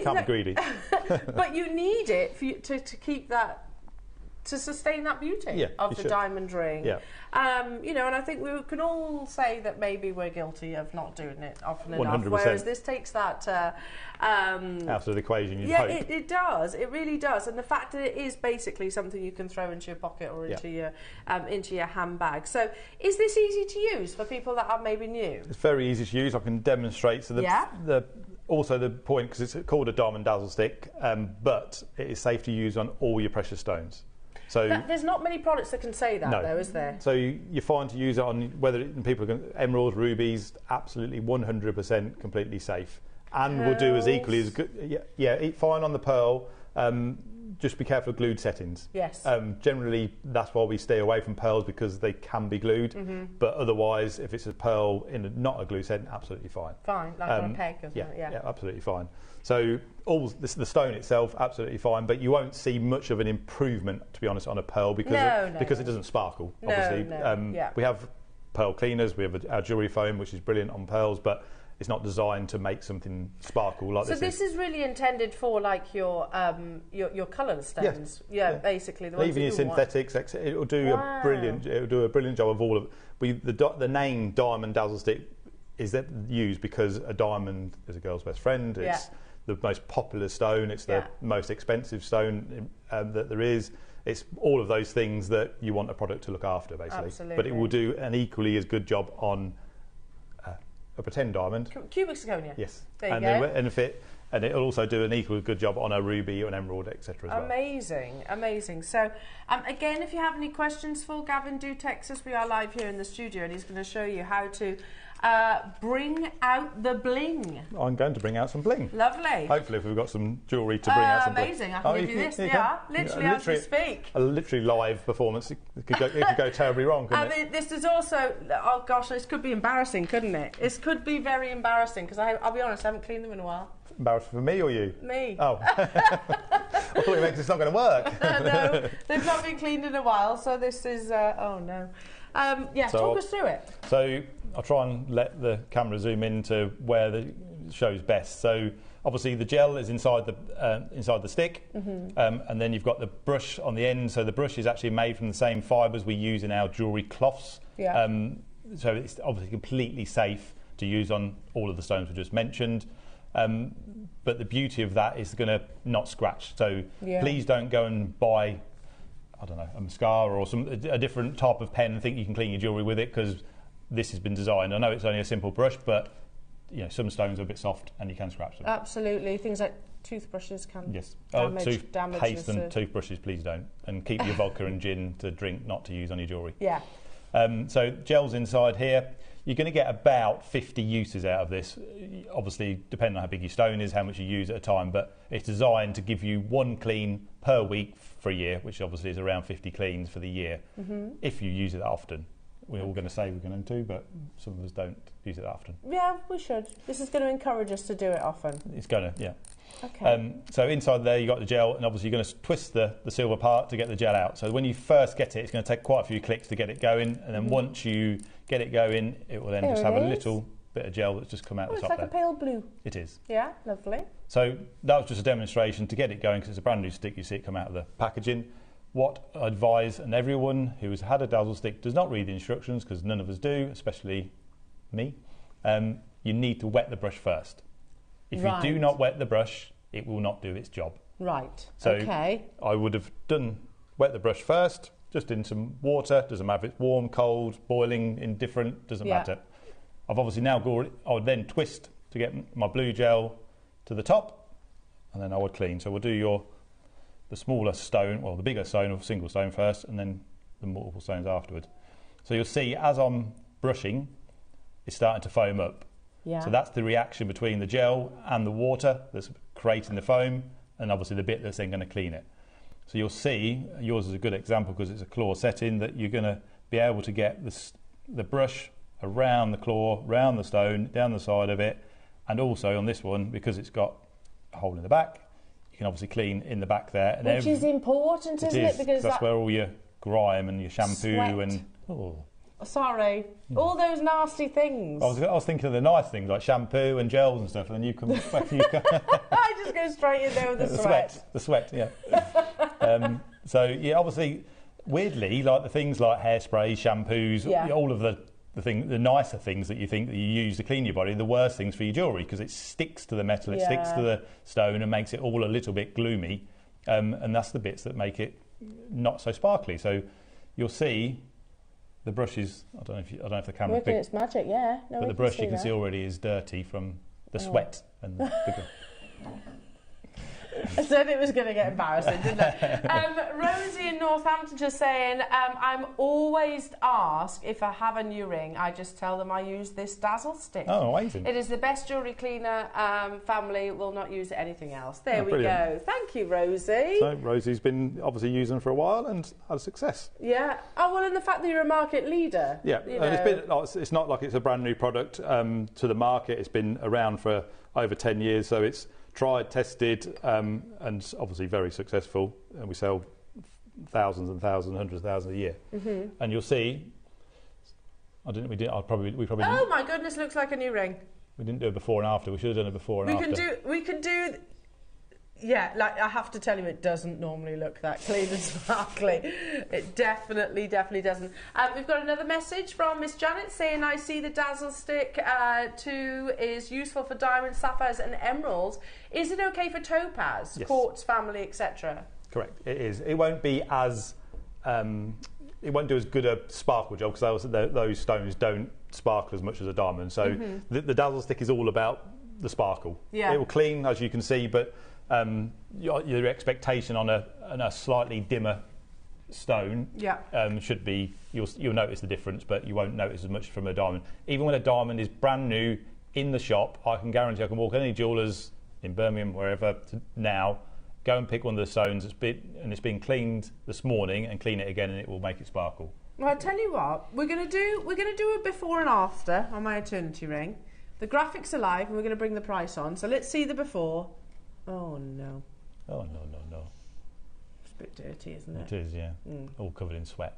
Can't be greedy. But you need it for you to keep that, to sustain that beauty of the diamond ring. Yeah. You know, and I think we can all say that maybe we're guilty of not doing it often enough. 100%. Whereas this takes that out of the equation. Yeah, it does. It really does. And the fact that it is basically something you can throw into your pocket or into your handbag. So, is this easy to use for people that are maybe new? It's very easy to use. I can demonstrate. So also the point, because it's called a diamond dazzle stick, but it is safe to use on all your precious stones. So there's not many products that can say that, though, is there? So you're fine to use it on people are going, emeralds, rubies, absolutely 100% completely safe, and will do as equally as good. Yeah, fine on the pearl. Just be careful of glued settings. Yes. Generally, that's why we stay away from pearls, because they can be glued. But otherwise, if it's a pearl in not a glue setting, absolutely fine. Fine, like on a peg, isn't it? Yeah, absolutely fine. So the stone itself, absolutely fine, but you won't see much of an improvement, to be honest, on a pearl because it doesn't sparkle. Obviously, we have pearl cleaners. We have our jewellery foam, which is brilliant on pearls, but it's not designed to make something sparkle like this. So this is really intended for like your colour stones. Yeah, basically the ones even your synthetics. It will do a brilliant job of all of. The name Diamond Dazzle Stick is used because a diamond is a girl's best friend. It's the most popular stone. It's the most expensive stone that there is. It's all of those things that you want a product to look after, basically. Absolutely. But it will do an equally as good job on a pretend diamond. Cubic zirconia. Yes. There you go. And it'll also do an equally good job on a ruby or an emerald, etc. as well. Amazing, amazing. So, again, if you have any questions for Gavin, do text us. We are live here in the studio, and he's going to show you how to bring out the bling. I'm going to bring out some bling. Lovely. Hopefully, if we've got some jewellery to bring out some bling. Amazing. I can give you this. Literally as we speak. A literally live performance. It could go terribly wrong, couldn't it? This is also, oh gosh, this could be embarrassing, couldn't it? This could be very embarrassing, because I'll be honest, I haven't cleaned them in a while. Embarrassing for me or you? Me. Oh. I thought you meant it's not going to work. No, they've not been cleaned in a while, so this is, oh no. Talk us through it. So I'll try and let the camera zoom in to where the show's best. So obviously the gel is inside the stick, and then you've got the brush on the end. So the brush is actually made from the same fibres we use in our jewellery cloths. Yeah. So it's obviously completely safe to use on all of the stones we just mentioned. But the beauty of that is going to not scratch. So please don't go and buy, I don't know, a mascara or a different type of pen and think you can clean your jewellery with it, because this has been designed. I know it's only a simple brush, but some stones are a bit soft and you can scratch them. Absolutely. Things like toothbrushes can damage paste and toothbrushes, please don't. And keep your vodka and gin to drink, not to use on your jewellery. Yeah. So gel's inside here. You're going to get about 50 uses out of this, obviously depending on how big your stone is, how much you use at a time, but it's designed to give you one clean per week for a year, which obviously is around 50 cleans for the year, if you use it often. We're all going to say we're going to, but some of us don't use it often. Yeah, we should. This is going to encourage us to do it often. It's going to, yeah. Okay. So inside there you've got the gel, and obviously you're going to twist the silver part to get the gel out. So when you first get it, it's going to take quite a few clicks to get it going, and then once you get it going, it will then just have a little bit of gel that's just come out the top there. It's like a pale blue. It is. Yeah, lovely. So that was just a demonstration to get it going, because it's a brand new stick. You see it come out of the packaging. What I advise, and everyone who has had a dazzle stick does not read the instructions, because none of us do, especially me, you need to wet the brush first. If you do not wet the brush, it will not do its job. Right. So okay. I would have wet the brush first, just in some water. Doesn't matter if it's warm, cold, boiling, indifferent, doesn't matter. I've obviously now I would then twist to get my blue gel to the top, and then I would clean. So we'll do the smaller stone, well, the bigger stone or single stone first, and then the multiple stones afterwards. So you'll see as I'm brushing, it's starting to foam up. Yeah. So that's the reaction between the gel and the water that's creating the foam, and obviously the bit that's then going to clean it. So you'll see, yours is a good example because it's a claw setting, that you're going to be able to get the brush around the claw, round the stone, down the side of it, and also on this one, because it's got a hole in the back, you can obviously clean in the back there. And which is important, isn't it? Because that's where all your grime and your shampoo sweat. and Sorry. All those nasty things. I was thinking of the nice things like shampoo and gels and stuff, and then you can... I just go straight in there with the sweat. The sweat, yeah. So, yeah, obviously, weirdly, like the things like hairspray, shampoos, all of the nicer things that you think that you use to clean your body, the worst things for your jewellery, because it sticks to the metal, it sticks to the stone and makes it all a little bit gloomy, and that's the bits that make it not so sparkly. So you'll see the brushes. I don't know if the camera. It's magic, yeah. No, but the brush you can see already is dirty from the sweat and the I said it was going to get embarrassing, didn't I? Rosie in Northampton just saying, I'm always asked if I have a new ring. I just tell them I use this Dazzle stick. Oh, amazing. It is the best jewellery cleaner. Family will not use anything else. There we brilliant. go. Thank you, Rosie. So Rosie's been obviously using them for a while and had success. Yeah. Oh, well, and the fact that you're a market leader. Yeah, and it's not like it's a brand new product to the market. It's been around for over 10 years, so it's tried, tested, and obviously very successful. And we sell thousands and thousands, hundreds of thousands a year. And you'll see. We probably. Oh my goodness! Looks like a new ring. We didn't do it before and after. We should have done it before and after. We can do. Yeah, like I have to tell you, it doesn't normally look that clean and sparkly. It definitely doesn't. We've got another message from Miss Janet saying, I see the Dazzle Stick 2 is useful for diamonds, sapphires and emeralds. Is it okay for topaz, quartz, family, etc.? Correct, it is. It won't be as... it won't do as good a sparkle job because those stones don't sparkle as much as a diamond. So the Dazzle Stick is all about the sparkle. Yeah. It will clean, as you can see, but... your expectation on a slightly dimmer stone should be you'll notice the difference, but you won't notice as much from a diamond. Even when a diamond is brand new in the shop, I can guarantee I can walk any jewellers in Birmingham, wherever now, go and pick one of the stones it's been cleaned this morning and clean it again, and it will make it sparkle. Well, I tell you what, we're gonna do a before and after on my eternity ring. The graphics are live, and we're gonna bring the price on. So let's see the before. Oh no. Oh no. It's a bit dirty, isn't it? It is, yeah. All covered in sweat.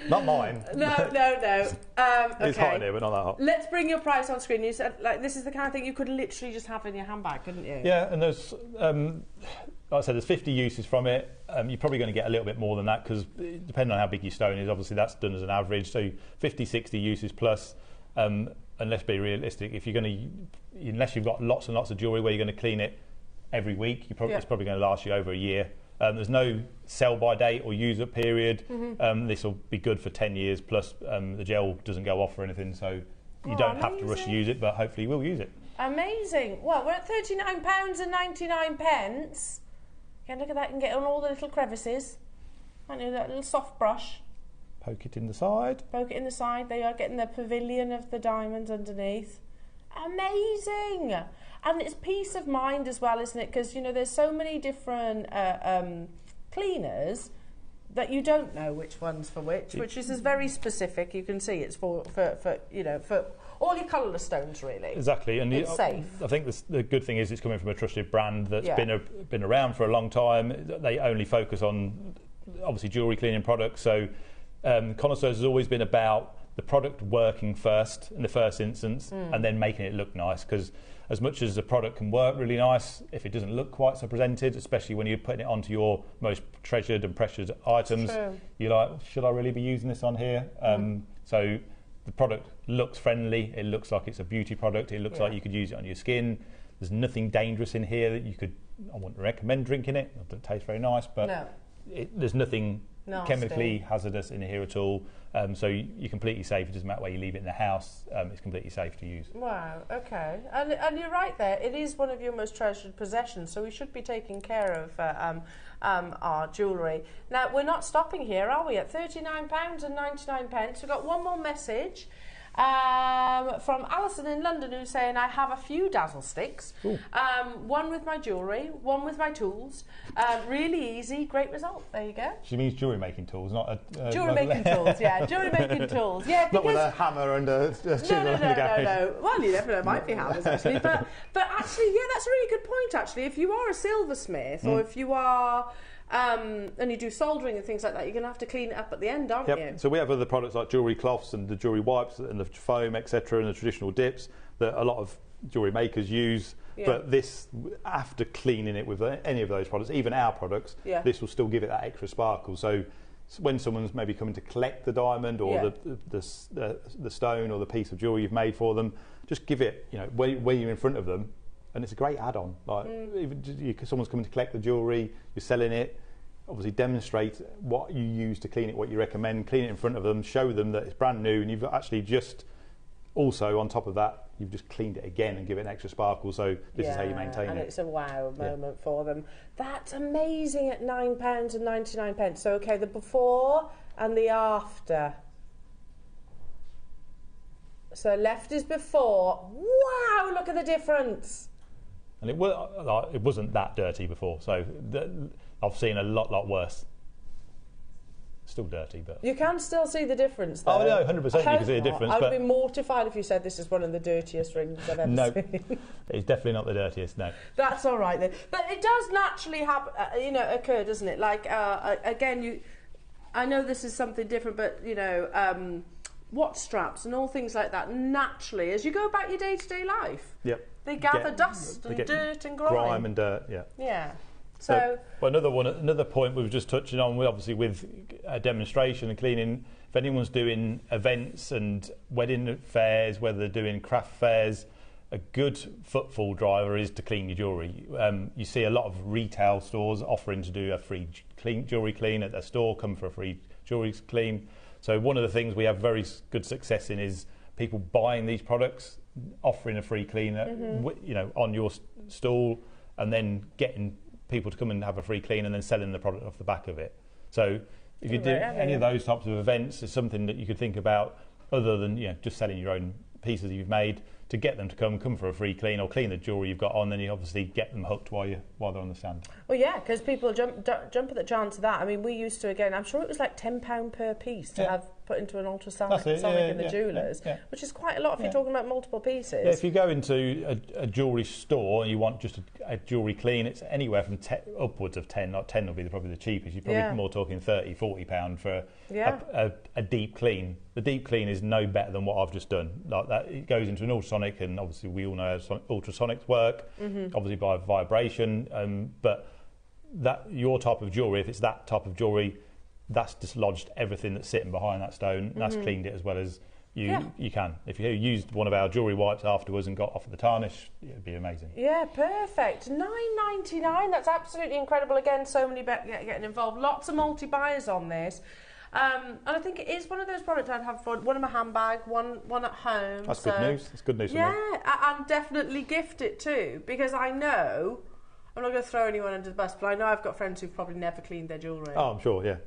Not mine. No. It's hot in here, but not that hot. Let's bring your price on screen. You said this is the kind of thing you could literally just have in your handbag, couldn't you? Yeah, and there's like I said, there's 50 uses from it. You're probably going to get a little bit more than that because depending on how big your stone is, obviously that's done as an average. So 50, 60 uses plus. And let's be realistic. If you're unless you've got lots and lots of jewellery where you're going to clean it every week, it's probably going to last you over a year. There's no sell-by date or use-up period. This will be good for 10 years plus. The gel doesn't go off or anything, so you don't have to rush to use it, but hopefully you will use it. Amazing. Well, we're at £39.99. Again, look at that. You can get on all the little crevices. Aren't you? That little soft brush. Poke it in the side. Poke it in the side. They are getting the pavilion of the diamonds underneath. Amazing. And it's peace of mind as well, isn't it? Because, there's so many different cleaners that you don't know which one's for which is very specific. You can see it's for all your colourless stones, really. Exactly. And it's safe. I think the good thing is it's coming from a trusted brand that's been around for a long time. They only focus on, obviously, jewellery cleaning products. So Connoisseurs has always been about the product working first in the first instance and then making it look nice, because as much as the product can work really nice, if it doesn't look quite so presented, especially when you're putting it onto your most treasured and precious items, you're like, should I really be using this on here? So the product looks friendly, it looks like it's a beauty product, it looks like you could use it on your skin. There's nothing dangerous in here that I wouldn't recommend drinking it. It doesn't taste very nice, but there's nothing chemically hazardous in here at all. So you're completely safe. It doesn't matter where you leave it in the house. It's completely safe to use. Wow, okay. And you're right there. It is one of your most treasured possessions, so we should be taking care of our jewellery. Now, we're not stopping here, are we? At £39.99. We've got one more message. From Alison in London, who's saying, I have a few Dazzle sticks, one with my jewellery, one with my tools, really easy, great result. There you go. She means jewellery making tools, not jewellery making tools. Yeah, jewellery making tools. Yeah, not with a hammer and a chisel. No. Well, you never know. It might be hammers actually, but actually, yeah, that's a really good point. Actually, if you are a silversmith or if you are and you do soldering and things like that, you're going to have to clean it up at the end, aren't you? So we have other products like jewellery cloths and the jewellery wipes and the foam, etc., and the traditional dips that a lot of jewellery makers use. But this, after cleaning it with any of those products, even our products, this will still give it that extra sparkle. So when someone's maybe coming to collect the diamond or the stone or the piece of jewellery you've made for them, just give it, you know, when you're in front of them, and it's a great add-on. Like someone's coming to collect the jewellery, you're selling it, obviously demonstrate what you use to clean it, what you recommend, clean it in front of them, show them that it's brand new, and you've actually just also on top of that, you've just cleaned it again and give it an extra sparkle. So this is how you maintain it. And it's a wow moment for them. That's amazing at £9.99. So okay, the before and the after. So left is before. Wow, look at the difference. And it wasn't that dirty before. So I've seen a lot worse. Still dirty, but you can still see the difference though. Oh no, 100% you can see a difference. I would be mortified if you said this is one of the dirtiest rings I've ever seen. It's definitely not the dirtiest, no. That's all right then. But it does naturally happen, occur, doesn't it? Like, again, I know this is something different, but, watch straps and all things like that, naturally, as you go about your day-to-day life, they gather dust and dirt and grime. And dirt, Yeah. So another point we were just touching on, obviously with a demonstration and cleaning, if anyone's doing events and wedding fairs, whether they're doing craft fairs, a good footfall driver is to clean your jewellery. You see a lot of retail stores offering to do a free jewellery clean at their store, come for a free jewellery clean. So one of the things we have very good success in is people buying these products, offering a free clean, on your stall, and then getting people to come and have a free clean and then selling the product off the back of it. So if you do any of those types of events, it's something that you could think about other than just selling your own pieces you've made, to get them to come for a free clean or clean the jewellery you've got on, then you obviously get them hooked while they're on the stand. Well, yeah, because people jump at the chance of that. I mean, we used to, again, I'm sure it was like £10 per piece to have put into an ultrasonic in the jewellers, which is quite a lot if you're talking about multiple pieces. Yeah, if you go into a jewellery store and you want just a jewellery clean, it's anywhere from upwards of 10. Not 10 will be probably the cheapest. You're probably more talking £30, £40 for a deep clean. The deep clean is no better than what I've just done. Like that, it goes into an ultrasonic, and obviously we all know how ultrasonics work, obviously by vibration. But that your type of jewellery, if it's that type of jewellery, that's dislodged everything that's sitting behind that stone, and that's cleaned it as well as you can. If you used one of our jewellery wipes afterwards and got off the tarnish, it'd be amazing. Yeah, perfect. £9.99, that's absolutely incredible. Again, so many getting involved. Lots of multi-buyers on this. And I think it is one of those products I'd have for one in my handbag, one at home. That's good news. That's good news for me. Yeah, and definitely gift it too, because I know, I'm not going to throw anyone under the bus, but I know I've got friends who've probably never cleaned their jewellery. Oh, I'm sure, yeah.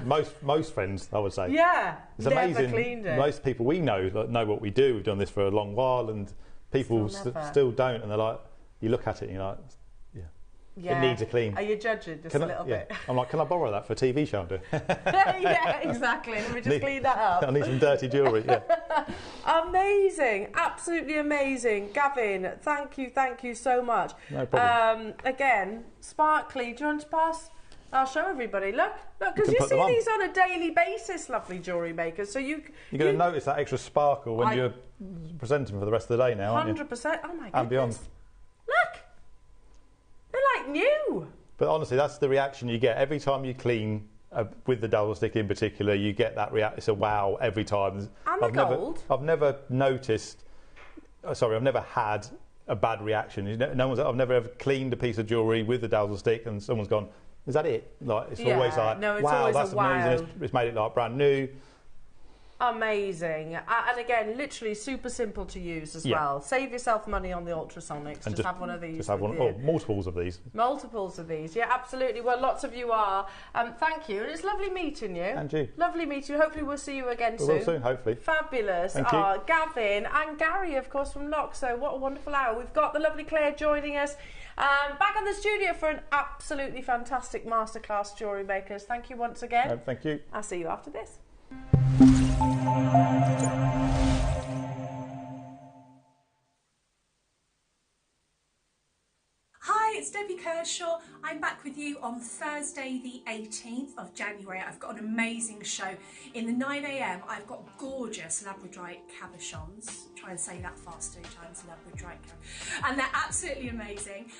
Most friends, I would say. Yeah, it's amazing. Cleaned it. Most people we know what we do. We've done this for a long while, and people still don't. And they're like, you look at it and you're like, it needs a clean. Are you judging just a little bit? I'm like, can I borrow that for a TV show? Yeah, exactly. Let me just clean that up. I need some dirty jewellery. Yeah. Amazing, absolutely amazing, Gavin. Thank you so much. No problem. Again, sparkly. Do you want to pass? I'll show everybody. Look, because you see these on a daily basis, lovely jewellery makers. So you're going to notice that extra sparkle when you're presenting for the rest of the day now, aren't you? 100%. Oh my goodness. And beyond. Look, they're like new. But honestly, that's the reaction you get every time you clean. With the dazzle stick in particular, you get that reaction. It's a wow every time. And the gold. I've never had a bad reaction. I've never ever cleaned a piece of jewellery with the dazzle stick and someone's gone, is that it? Like it's always like, no, it's wow, always that's amazing. It's made it like brand new. Amazing. And again, literally super simple to use as well. Save yourself money on the ultrasonics. Just have one of these. Just have one, or multiples of these. Multiples of these. Yeah, absolutely. Well, lots of you are. Thank you. And it's lovely meeting you. And you. Lovely meeting you. Hopefully we'll see you again soon. We will soon, hopefully. Fabulous. Thank you. Gavin and Gary, of course, from Lock. So what a wonderful hour. We've got the lovely Claire joining us. Back in the studio for an absolutely fantastic masterclass, Jewellery Makers. Thank you once again. Thank you. I'll see you after this. Hi, it's Debbie Kershaw. I'm back with you on Thursday the 18th of January. I've got an amazing show. In the 9 a.m. I've got gorgeous labradorite cabochons. Try and say that fast 2 times, labradorite cabochons. And they're absolutely amazing,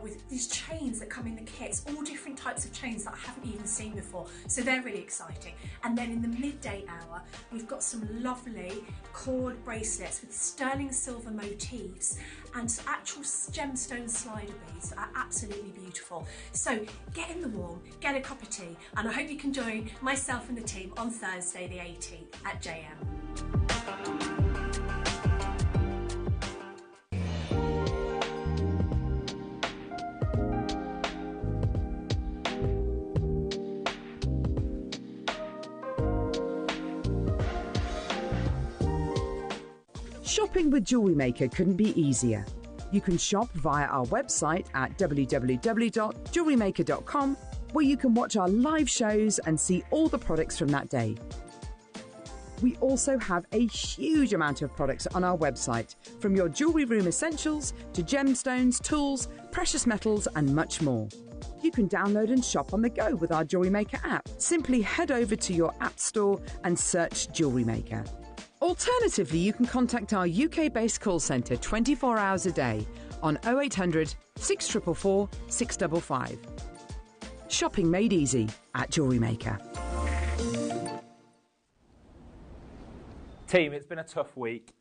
with these chains that come in the kits, all different types of chains that I haven't even seen before. So they're really exciting. And then in the midday hour, we've got some lovely cord bracelets with sterling silver motifs and actual gemstone slider beads that are absolutely beautiful. So get in the warm, get a cup of tea, and I hope you can join myself and the team on Thursday the 18th at JM. Shopping with JewelleryMaker couldn't be easier. You can shop via our website at www.jewellerymaker.com, where you can watch our live shows and see all the products from that day. We also have a huge amount of products on our website, from your jewellery room essentials to gemstones, tools, precious metals and much more. You can download and shop on the go with our JewelleryMaker app. Simply head over to your app store and search JewelleryMaker. Alternatively, you can contact our UK-based call centre 24 hours a day on 0800 644 655. Shopping made easy at JewelleryMaker. Team, it's been a tough week.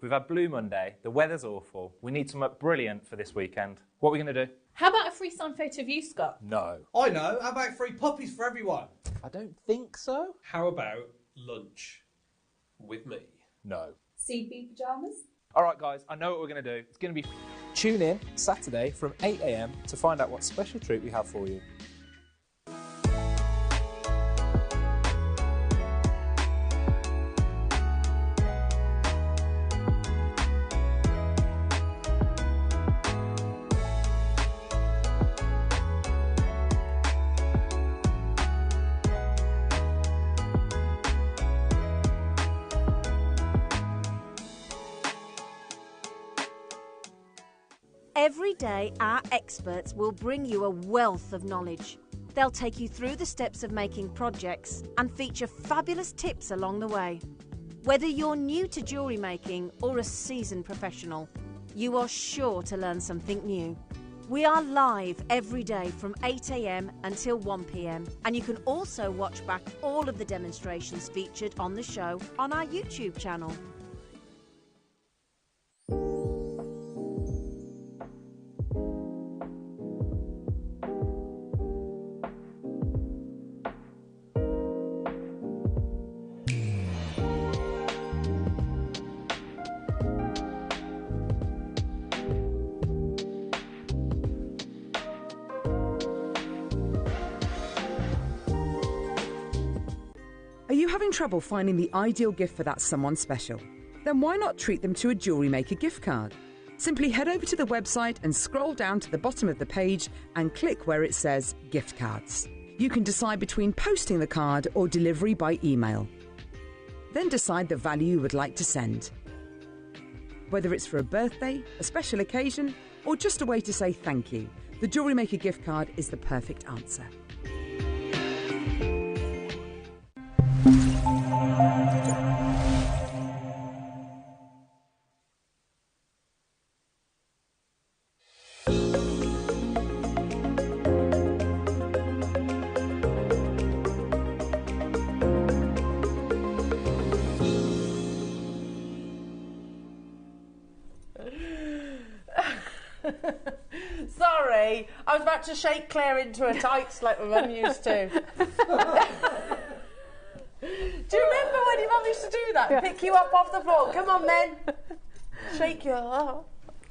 We've had Blue Monday, the weather's awful. We need something brilliant for this weekend. What are we going to do? How about a free signed photo of you, Scott? No. I know. How about free poppies for everyone? I don't think so. How about lunch with me? No. CB pyjamas? All right, guys, I know what we're going to do. It's going to be... Tune in Saturday from 8 a.m. to find out what special treat we have for you. Every day, our experts will bring you a wealth of knowledge. They'll take you through the steps of making projects and feature fabulous tips along the way. Whether you're new to jewellery making or a seasoned professional, you are sure to learn something new. We are live every day from 8 a.m. until 1 p.m. and you can also watch back all of the demonstrations featured on the show on our YouTube channel. Are you having trouble finding the ideal gift for that someone special? Then why not treat them to a JewelleryMaker gift card? Simply head over to the website and scroll down to the bottom of the page and click where it says gift cards. You can decide between posting the card or delivery by email. Then decide the value you would like to send. Whether it's for a birthday, a special occasion, or just a way to say thank you, the JewelleryMaker gift card is the perfect answer. Sorry, I was about to shake Claire into her tights like my mum used to. Do you remember when your mum used to do that? Pick you up off the floor. Come on, then. Shake you.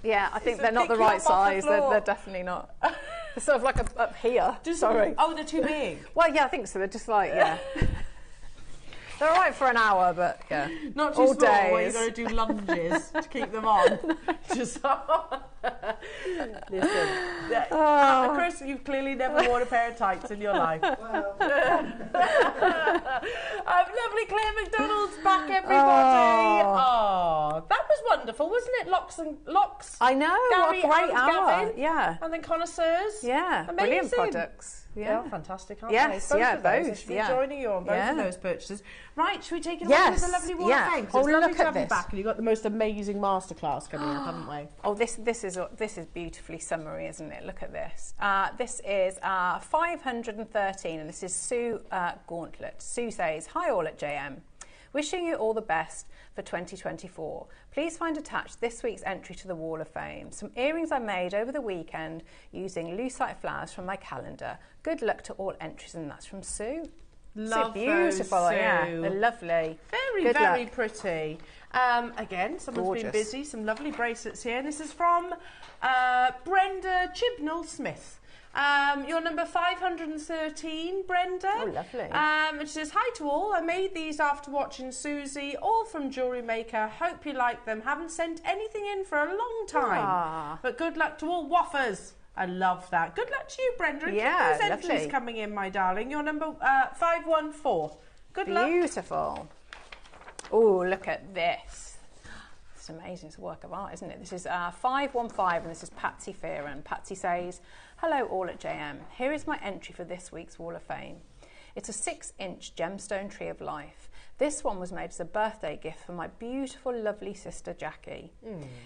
Yeah, I think they're not the right size. They're definitely not. They're sort of like up here. Sorry. Oh, they're too big. Well, yeah, I think so. They're just like, yeah. They're all right for an hour, but yeah. Not too all small days. where you've got to do lunges to keep them on. Just listen. Chris, you've clearly never worn a pair of tights in your life. Well. Lovely Claire McDonald's back, everybody. Oh, that was wonderful, wasn't it? Locks. I know, Gary what a great and hour. Gavin, Yeah. and then connoisseurs. Yeah, amazing. brilliant products. Yeah, They're fantastic, aren't yes, they? yeah, of those. both. I should be Yeah. joining you on both of those purchases. Right, should we take it away Yes, with the lovely wall yeah. of fame? Oh, It's lovely look to at have you this. back, and you've got the most amazing masterclass coming up, haven't we? Oh, this is beautifully summery, isn't it? Look at this. This is 513, and this is Sue Gauntlet. Sue says, "Hi all at JM. Wishing you all the best for 2024. Please find attached this week's entry to the Wall of Fame. Some earrings I made over the weekend using lucite flowers from my calendar. Good luck to all entries," and that's from Sue. Love so beautiful, those, Sue. yeah, they're lovely. Very luck. pretty. Again, someone's been Gorgeous. busy. Some lovely bracelets here. And this is from Brenda Chibnall-Smith. You're number 513, Brenda. Oh, lovely. And she says, "Hi to all. I made these after watching Susie, all from JewelleryMaker. Hope you like them. Haven't sent anything in for a long time. But good luck to all waffers." I love that. Good luck to you, Brenda. And Yeah, keep those entries lovely. coming in, my darling. You're number 514. Good luck. Beautiful. Oh, look at this. It's amazing. It's a work of art, isn't it? This is 515, and this is Patsy Fearon. Patsy says, "Hello all at JM. Here is my entry for this week's Wall of Fame. It's a 6-inch gemstone tree of life. This one was made as a birthday gift for my beautiful, lovely sister Jackie.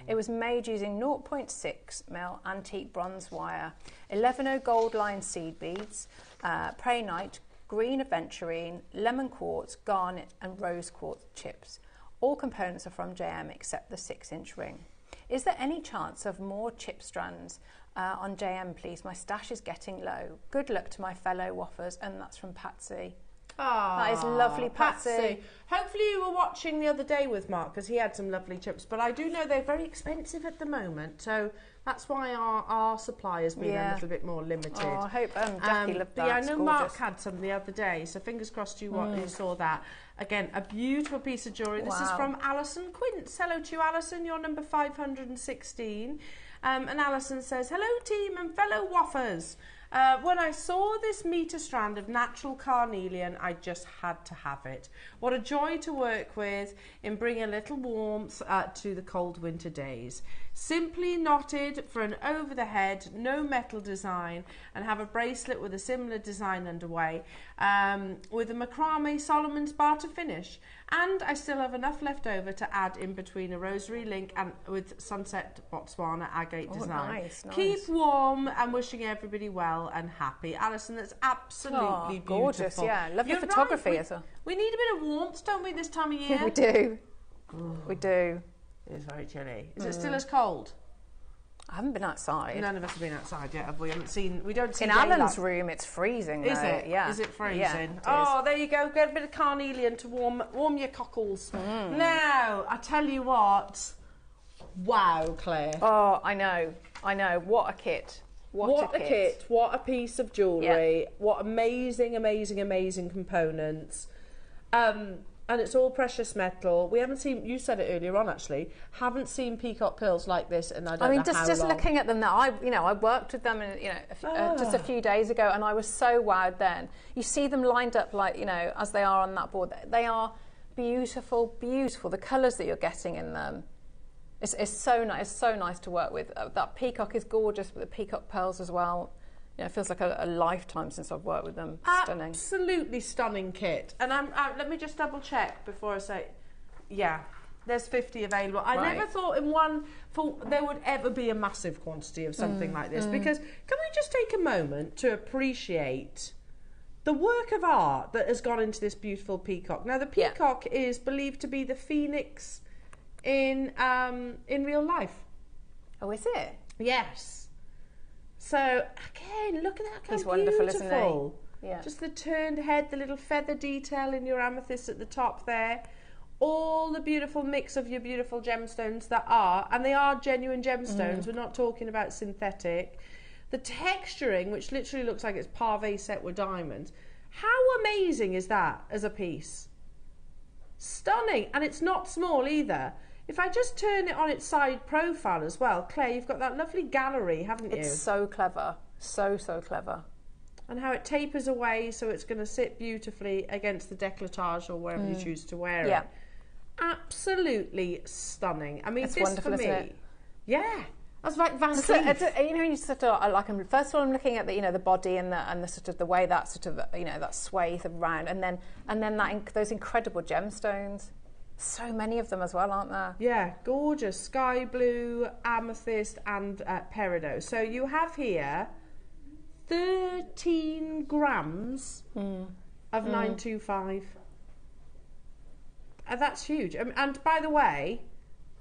It was made using 0.6mm antique bronze wire, 11O gold line seed beads, prehnite, green aventurine, lemon quartz, garnet and rose quartz chips. All components are from JM except the 6-inch ring. Is there any chance of more chip strands on JM, please? My stash is getting low. Good luck to my fellow waffers," and that's from Patsy. That is lovely, Patsy. Hopefully you were watching the other day with Mark, because he had some lovely chips, but I do know they're very expensive at the moment, so that's why our supply has been a little bit more limited. Oh, I hope Jackie loved that. Yeah, I It's know gorgeous. Mark had some the other day, so fingers crossed you saw that. Again, a beautiful piece of jewellery. This is from Alison Quince. Hello to you, Alison. You're number 516. And Alison says, "Hello team and fellow waffers. When I saw this metre strand of natural carnelian, I just had to have it. What a joy to work with in bringing a little warmth to the cold winter days. Simply knotted for an over the head, no metal design, and have a bracelet with a similar design underway, with a macrame Solomon's barter finish. And I still have enough left over to add in between a rosary link and with sunset Botswana agate design. Nice. Keep warm and wishing everybody well and happy." Alison, that's absolutely beautiful. Gorgeous, yeah. Lovely You're photography right. as well. We need a bit of warmth, don't we, this time of year? We do. We do. It is very chilly. Is it still as cold? I haven't been outside. None of us have been outside yet, have we? We don't see In daylight. Alan's room, it's freezing. Is though. it? Yeah. Is it freezing? Yeah, it is. Oh, there you go. Get a bit of carnelian to warm your cockles. Now, I tell you what. Wow, Claire. Oh, I know. What a kit. What a kit. What a piece of jewellery. What amazing, amazing, amazing components. And it's all precious metal. We haven't seen, you said it earlier on actually, haven't seen peacock pearls like this, and I don't know how just long. looking at them now, I worked with them just a few days ago, and I was so wowed then. You see them lined up like, as they are on that board. They are beautiful, beautiful. The colours that you're getting in them. It's so nice. It's so nice to work with. That peacock is gorgeous, but the peacock pearls as well. It feels like a lifetime since I've worked with them. Stunning. Absolutely stunning kit. And let me just double check before I say, yeah, there's 50 available. I never thought there would ever be a massive quantity of something like this, because can we just take a moment to appreciate the work of art that has gone into this beautiful peacock. Now, the peacock is believed to be the phoenix in real life. Oh, is it? Yes. So again, look at that. He's wonderful, isn't he? Yeah. Just the turned head, the little feather detail in your amethyst at the top there. All the beautiful mix of your beautiful gemstones and they are genuine gemstones. We're not talking about synthetic. The texturing, which literally looks like it's parve set with diamonds. How amazing is that as a piece? Stunning. And it's not small either. If I just turn it on its side profile as well, Claire, you've got that lovely gallery, haven't you? It's so clever. So clever. And how it tapers away so it's going to sit beautifully against the décolletage or wherever you choose to wear it. absolutely stunning. I mean, It's this wonderful, for me, isn't it? yeah, that's like Van So, Cleef. you know, you sort of like. First of all, I'm looking at the, you know, the body and the sort of the way that sort of, you know, that swathe around, and then those incredible gemstones. So many of them as well, aren't there? Yeah, gorgeous sky blue, amethyst, and peridot. So you have here 13 grams of 925. That's huge. And by the way,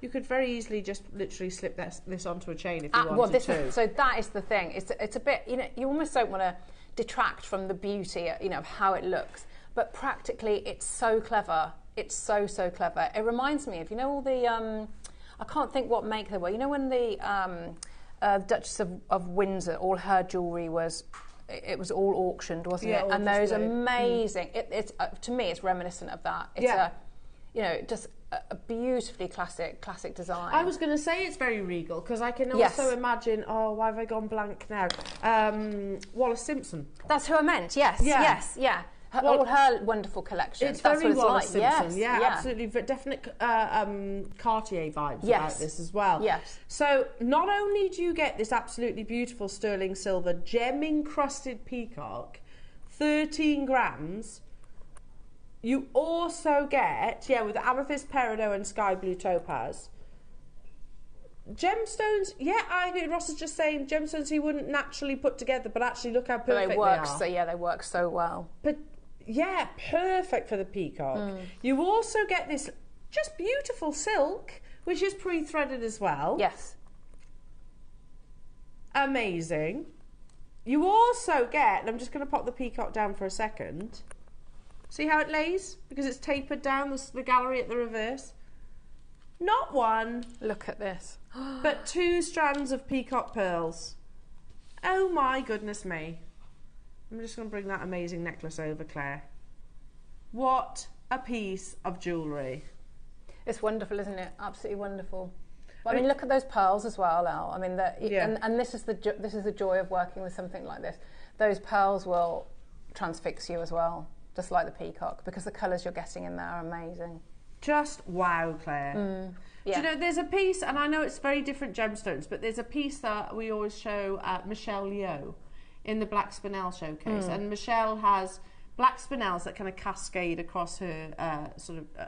you could very easily just literally slip this onto a chain if you wanted to. So that is the thing. It's a bit, you know, you almost don't want to detract from the beauty, you know, of how it looks. But practically, it's so clever. It's so clever. It reminds me of, you know, all the, I can't think what make they were. You know, when the Duchess of Windsor, all her jewellery was, it was all auctioned, wasn't it? And those amazing, it's to me, it's reminiscent of that. It's a, you know, just a beautifully classic design. I was going to say it's very regal, because I can also imagine, oh, why have I gone blank now? Wallace Simpson. That's who I meant, yes, yeah. All her wonderful collection. It's That's very what it's Wallace like. Simpson, Yes, absolutely. Definite Cartier vibes about this as well. Yes. So not only do you get this absolutely beautiful sterling silver gem-encrusted peacock, 13 grams, you also get, with amethyst, peridot and sky blue topaz, gemstones. I agree. Ross is just saying gemstones he wouldn't naturally put together, but actually look how perfect they work. are. So they work so well. But perfect for the peacock. You also get this just beautiful silk, which is pre-threaded as well. Yes. Amazing. You also get, and I'm just going to pop the peacock down for a second. See how it lays? Because it's tapered down the gallery at the reverse. Not one. Look at this. But 2 strands of peacock pearls. Oh my goodness me. I'm just going to bring that amazing necklace over, Claire. What a piece of jewellery. It's wonderful, isn't it? Absolutely wonderful. But, I mean, look at those pearls as well, Al. I mean, and this is the joy of working with something like this. Those pearls will transfix you as well, just like the peacock, because the colours you're getting in there are amazing. Just wow, Claire. Do you know, there's a piece, and I know it's very different gemstones, but there's a piece that we always show Michelle Yeoh in the Black Spinel showcase. And Michelle has black spinels that kind of cascade across her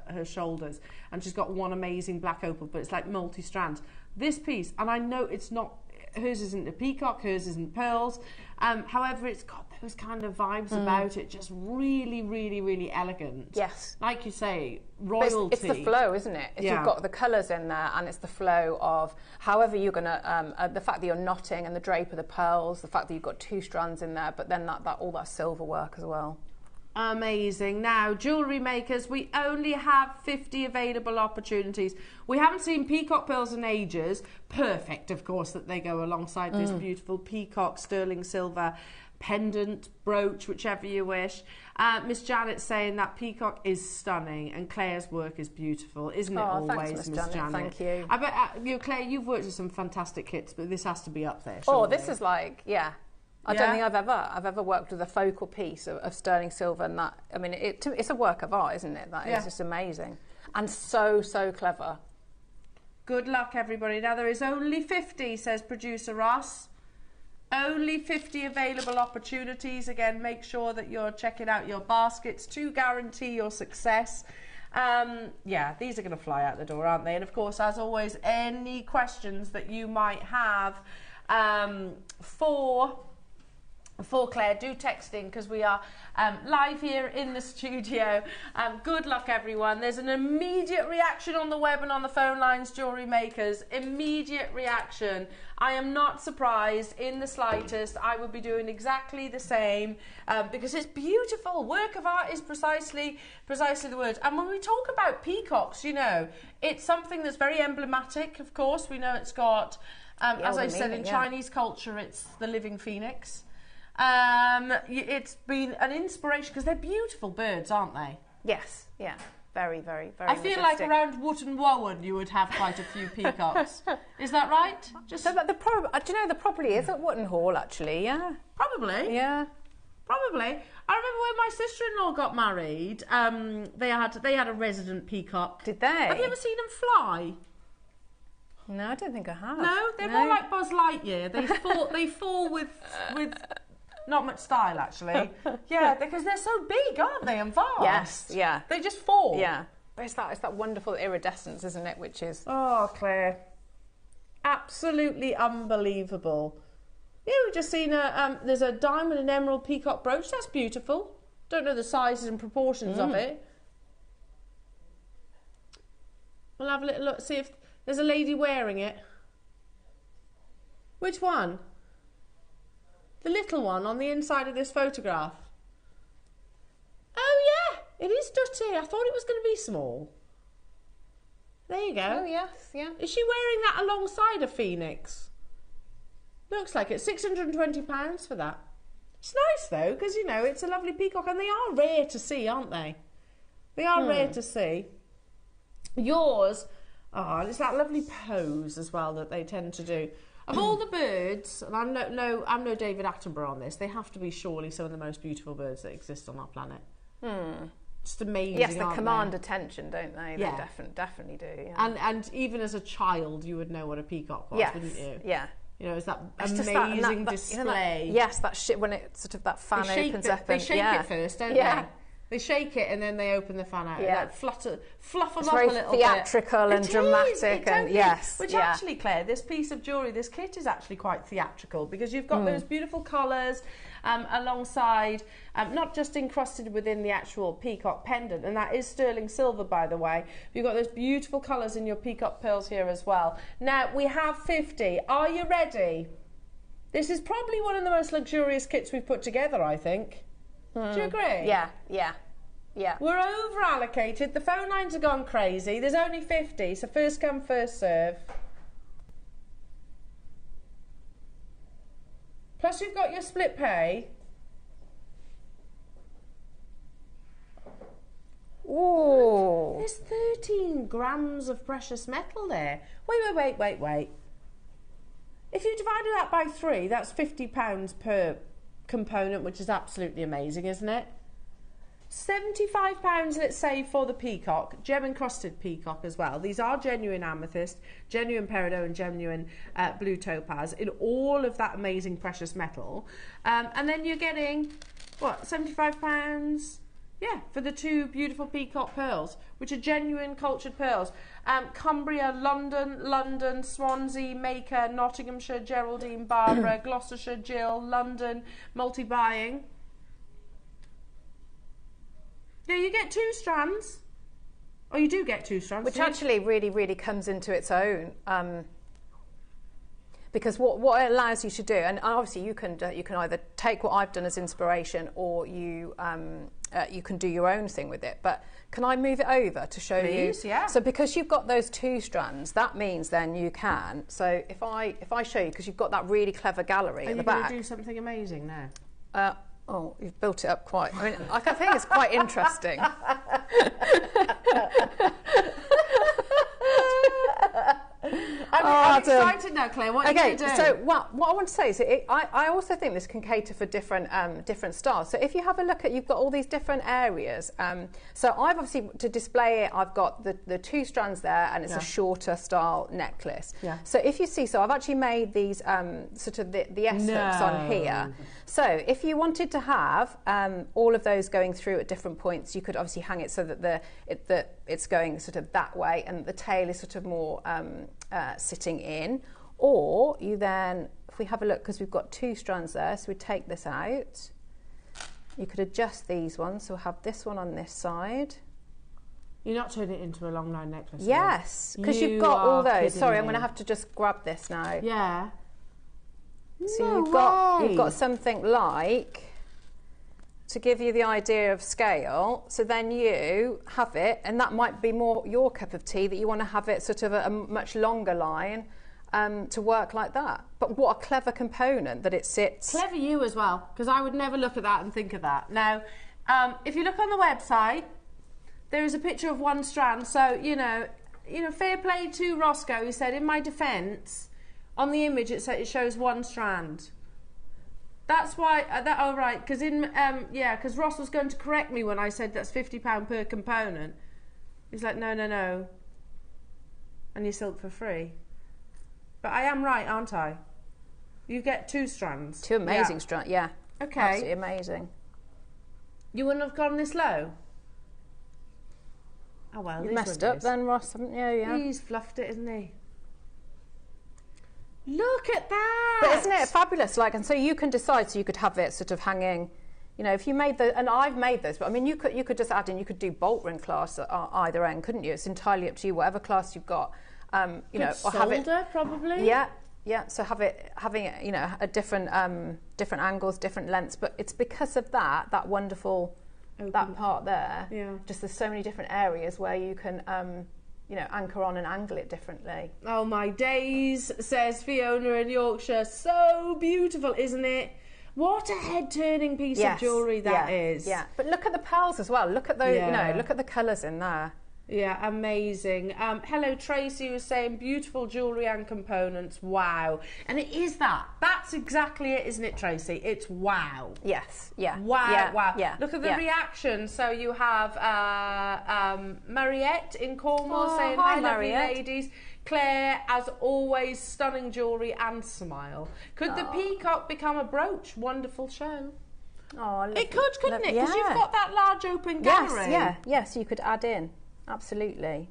her shoulders, and she's got one amazing black opal, but it's like multi-strands. This piece, and I know it's not, hers isn't a peacock, hers isn't pearls, however it's got those kind of vibes about it, just really, really, really elegant. Yes. Like you say, royalty. It's the flow, isn't it? If you've got the colours in there, and it's the flow of however you're going to, the fact that you're knotting and the drape of the pearls, the fact that you've got 2 strands in there, but then that all that silver work as well. Amazing. Now, jewellery makers, we only have 50 available opportunities. We haven't seen peacock pearls in ages. Perfect, of course, that they go alongside this beautiful peacock sterling silver pendant, brooch, whichever you wish. Miss Janet's saying that peacock is stunning and Claire's work is beautiful, isn't it? Always, Miss Janet? Thank you. I bet, Claire, you've worked with some fantastic kits, but this has to be up there. Oh, this is like, I don't think I've ever worked with a focal piece of sterling silver, and that, I mean, it's a work of art, isn't it? That is just amazing, and so clever. Good luck, everybody. Now there is only 50, says producer Ross. Only 50 available opportunities. Again, make sure that you're checking out your baskets to guarantee your success. These are going to fly out the door, aren't they? And of course, as always, any questions that you might have for Claire, do text in, because we are live here in the studio. Good luck, everyone. There's an immediate reaction on the web and on the phone lines, jewellery makers. Immediate reaction. I am not surprised in the slightest. I would be doing exactly the same because it's beautiful. Work of art is precisely the word. And when we talk about peacocks, you know, it's something that's very emblematic, of course. We know it's got, as I said, in Chinese culture, it's the living phoenix. It's been an inspiration because they're beautiful birds, aren't they? Yes, yeah, very, very, very. I feel majestic. like around Woot and Wowan you would have quite a few peacocks. Is that right? Do you know, there probably is at Wootton Hall, actually. Yeah, probably. Yeah. Probably. I remember when my sister-in-law got married, they had a resident peacock. Did they? Have you ever seen them fly? No, I don't think I have. No, they're more like Buzz Lightyear. They fall with not much style, actually. Yeah, because they're so big, aren't they, and vast? Yes, yeah. They just fall. Yeah. But it's that wonderful iridescence, isn't it, which is... Oh, Claire. Absolutely unbelievable. Yeah, we've just seen there's a diamond and emerald peacock brooch. That's beautiful. Don't know the sizes and proportions of it. We'll have a little look, see if there's a lady wearing it. Which one? The little one on the inside of this photograph. Oh yeah, it is dirty. I thought it was going to be small. There you go. Oh yes, yeah. Is she wearing that alongside a phoenix? Looks like it's £620 for that. It's nice though, because you know it's a lovely peacock, and they are rare to see, aren't they? They are rare to see. Yours, it's that lovely pose as well that they tend to do. Of all the birds, and I'm no David Attenborough on this, they have to be surely some of the most beautiful birds that exist on our planet. Just amazing. Yes, they command attention, don't they? Yeah. They definitely do. Yeah. And even as a child, you would know what a peacock was, wouldn't you? Yeah. You know, it's that It's amazing that, display. you know, yes, that shit when it sort of that fan opens up. They shake it first, don't they? They shake it and then they open the fan out. Yeah. Like fluff them It's up a very little theatrical bit. and dramatic, and yes, Which actually, Claire, this piece of jewellery, this kit is actually quite theatrical because you've got those beautiful collars alongside, not just encrusted within the actual peacock pendant, and that is sterling silver, by the way. You've got those beautiful colours in your peacock pearls here as well. Now, we have 50. Are you ready? This is probably one of the most luxurious kits we've put together, I think. Do you agree? Yeah. We're over allocated. The phone lines have gone crazy. There's only 50, so first come, first serve. Plus you've got your split pay. Ooh. There's 13 grams of precious metal there. Wait. If you divided that by 3, that's £50 per component, which is absolutely amazing, isn't it? £75, let's say, for the peacock, gem encrusted peacock as well. These are genuine amethyst, genuine peridot, and genuine blue topaz in all of that amazing precious metal. And then you're getting, what, £75? Yeah, for the 2 beautiful peacock pearls, which are genuine cultured pearls. Cumbria, London, Swansea, Maker, Nottinghamshire, Geraldine, Barbara, Gloucestershire, Jill, London, multi-buying. Yeah, you get 2 strands. Oh, you do get 2 strands. Which actually really, really comes into its own. Because what it allows you to do, and obviously you can either take what I've done as inspiration, or you can do your own thing with it. But can I move it over to show you? Please, yeah. So because you've got those 2 strands, that means then you can. So if I show you, because you've got that really clever gallery at the back. Are you going to do something amazing now? Oh, you've built it up quite. I mean, I think it's quite interesting. I'm excited now, Claire. What are you going to do? So what I want to say is I also think this can cater for different styles. So if you have a look at, you've got all these different areas. So I've obviously, to display it, I've got the 2 strands there, and it's a shorter style necklace. Yeah. So if you see, so I've actually made these sort of the S hooks on here. So if you wanted to have all of those going through at different points, you could obviously hang it so that it's going sort of that way, and the tail is sort of more sitting in. Or you then, if we have a look, because we've got 2 strands there, so we take this out. You could adjust these ones, so we'll have this one on this side. You're not turning it into a long line necklace? Yes, because you've got all those. Sorry, I'm going to to have to just grab this now. Yeah. So you've got something like, to give you the idea of scale, so then you have it, and that might be more your cup of tea, that you want to have it sort of a much longer line to work like that. But what a clever component that it sits. Clever you as well, because I would never look at that and think of that. Now, if you look on the website, there is a picture of 1 strand, so, you know, fair play to Roscoe. He said, in my defence, on the image it shows 1 strand. That's why, oh right, because because Ross was going to correct me when I said that's £50 per component. He's like, no. And you silk for free. But I am right, aren't I? You get 2 strands. 2 amazing strands, yeah. Okay. Absolutely amazing. You wouldn't have gone this low? Oh well, You messed up then, Ross, haven't you? Yeah. He's fluffed it, isn't he? Look at that! But isn't it fabulous? Like, and so you can decide. So you could have it sort of hanging. You know, if you made and I've made those, but I mean, you could just add in. You could do bolt ring clasp at either end, couldn't you? It's entirely up to you. Whatever class you've got, you know, or have it probably. Yeah. So having it, you know, at different angles, different lengths. But it's because of that wonderful that part there. Yeah. Just there's so many different areas where you can. You know, anchor on and angle it differently. Oh my days, says Fiona in Yorkshire. So beautiful, isn't it? What a head-turning piece of jewellery that is. Yeah, but look at the pearls as well. Look at those, you know, look at the colours in there. Yeah, amazing. Hello, Tracy was saying beautiful jewellery and components. Wow. And it is that. That's exactly it, isn't it, Tracy? It's wow. Yes, yeah. Wow, wow. Yeah, look at the reaction. So you have Mariette in Cornwall saying, hi, lovely ladies. Claire, as always, stunning jewellery and smile. Could the peacock become a brooch? Wonderful show. Oh, it could, couldn't it? Because you've got that large open gallery. Yes, you could add in. Absolutely.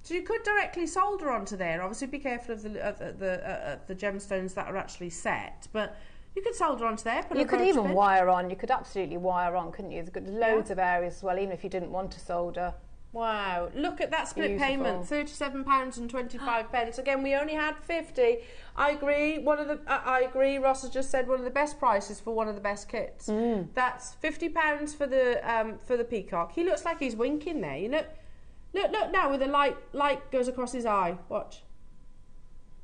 So you could directly solder onto there. Obviously, be careful of the gemstones that are actually set, but you could solder onto there. You could even wire on. You could absolutely wire on, couldn't you? There's loads of areas as well, even if you didn't want to solder. Wow! Look at that split payment, £37.25. Again, we only had 50. I agree. I agree. Ross has just said one of the best prices for one of the best kits. That's £50 for the peacock. He looks like he's winking there. You know. Look now, with the light goes across his eye. Watch.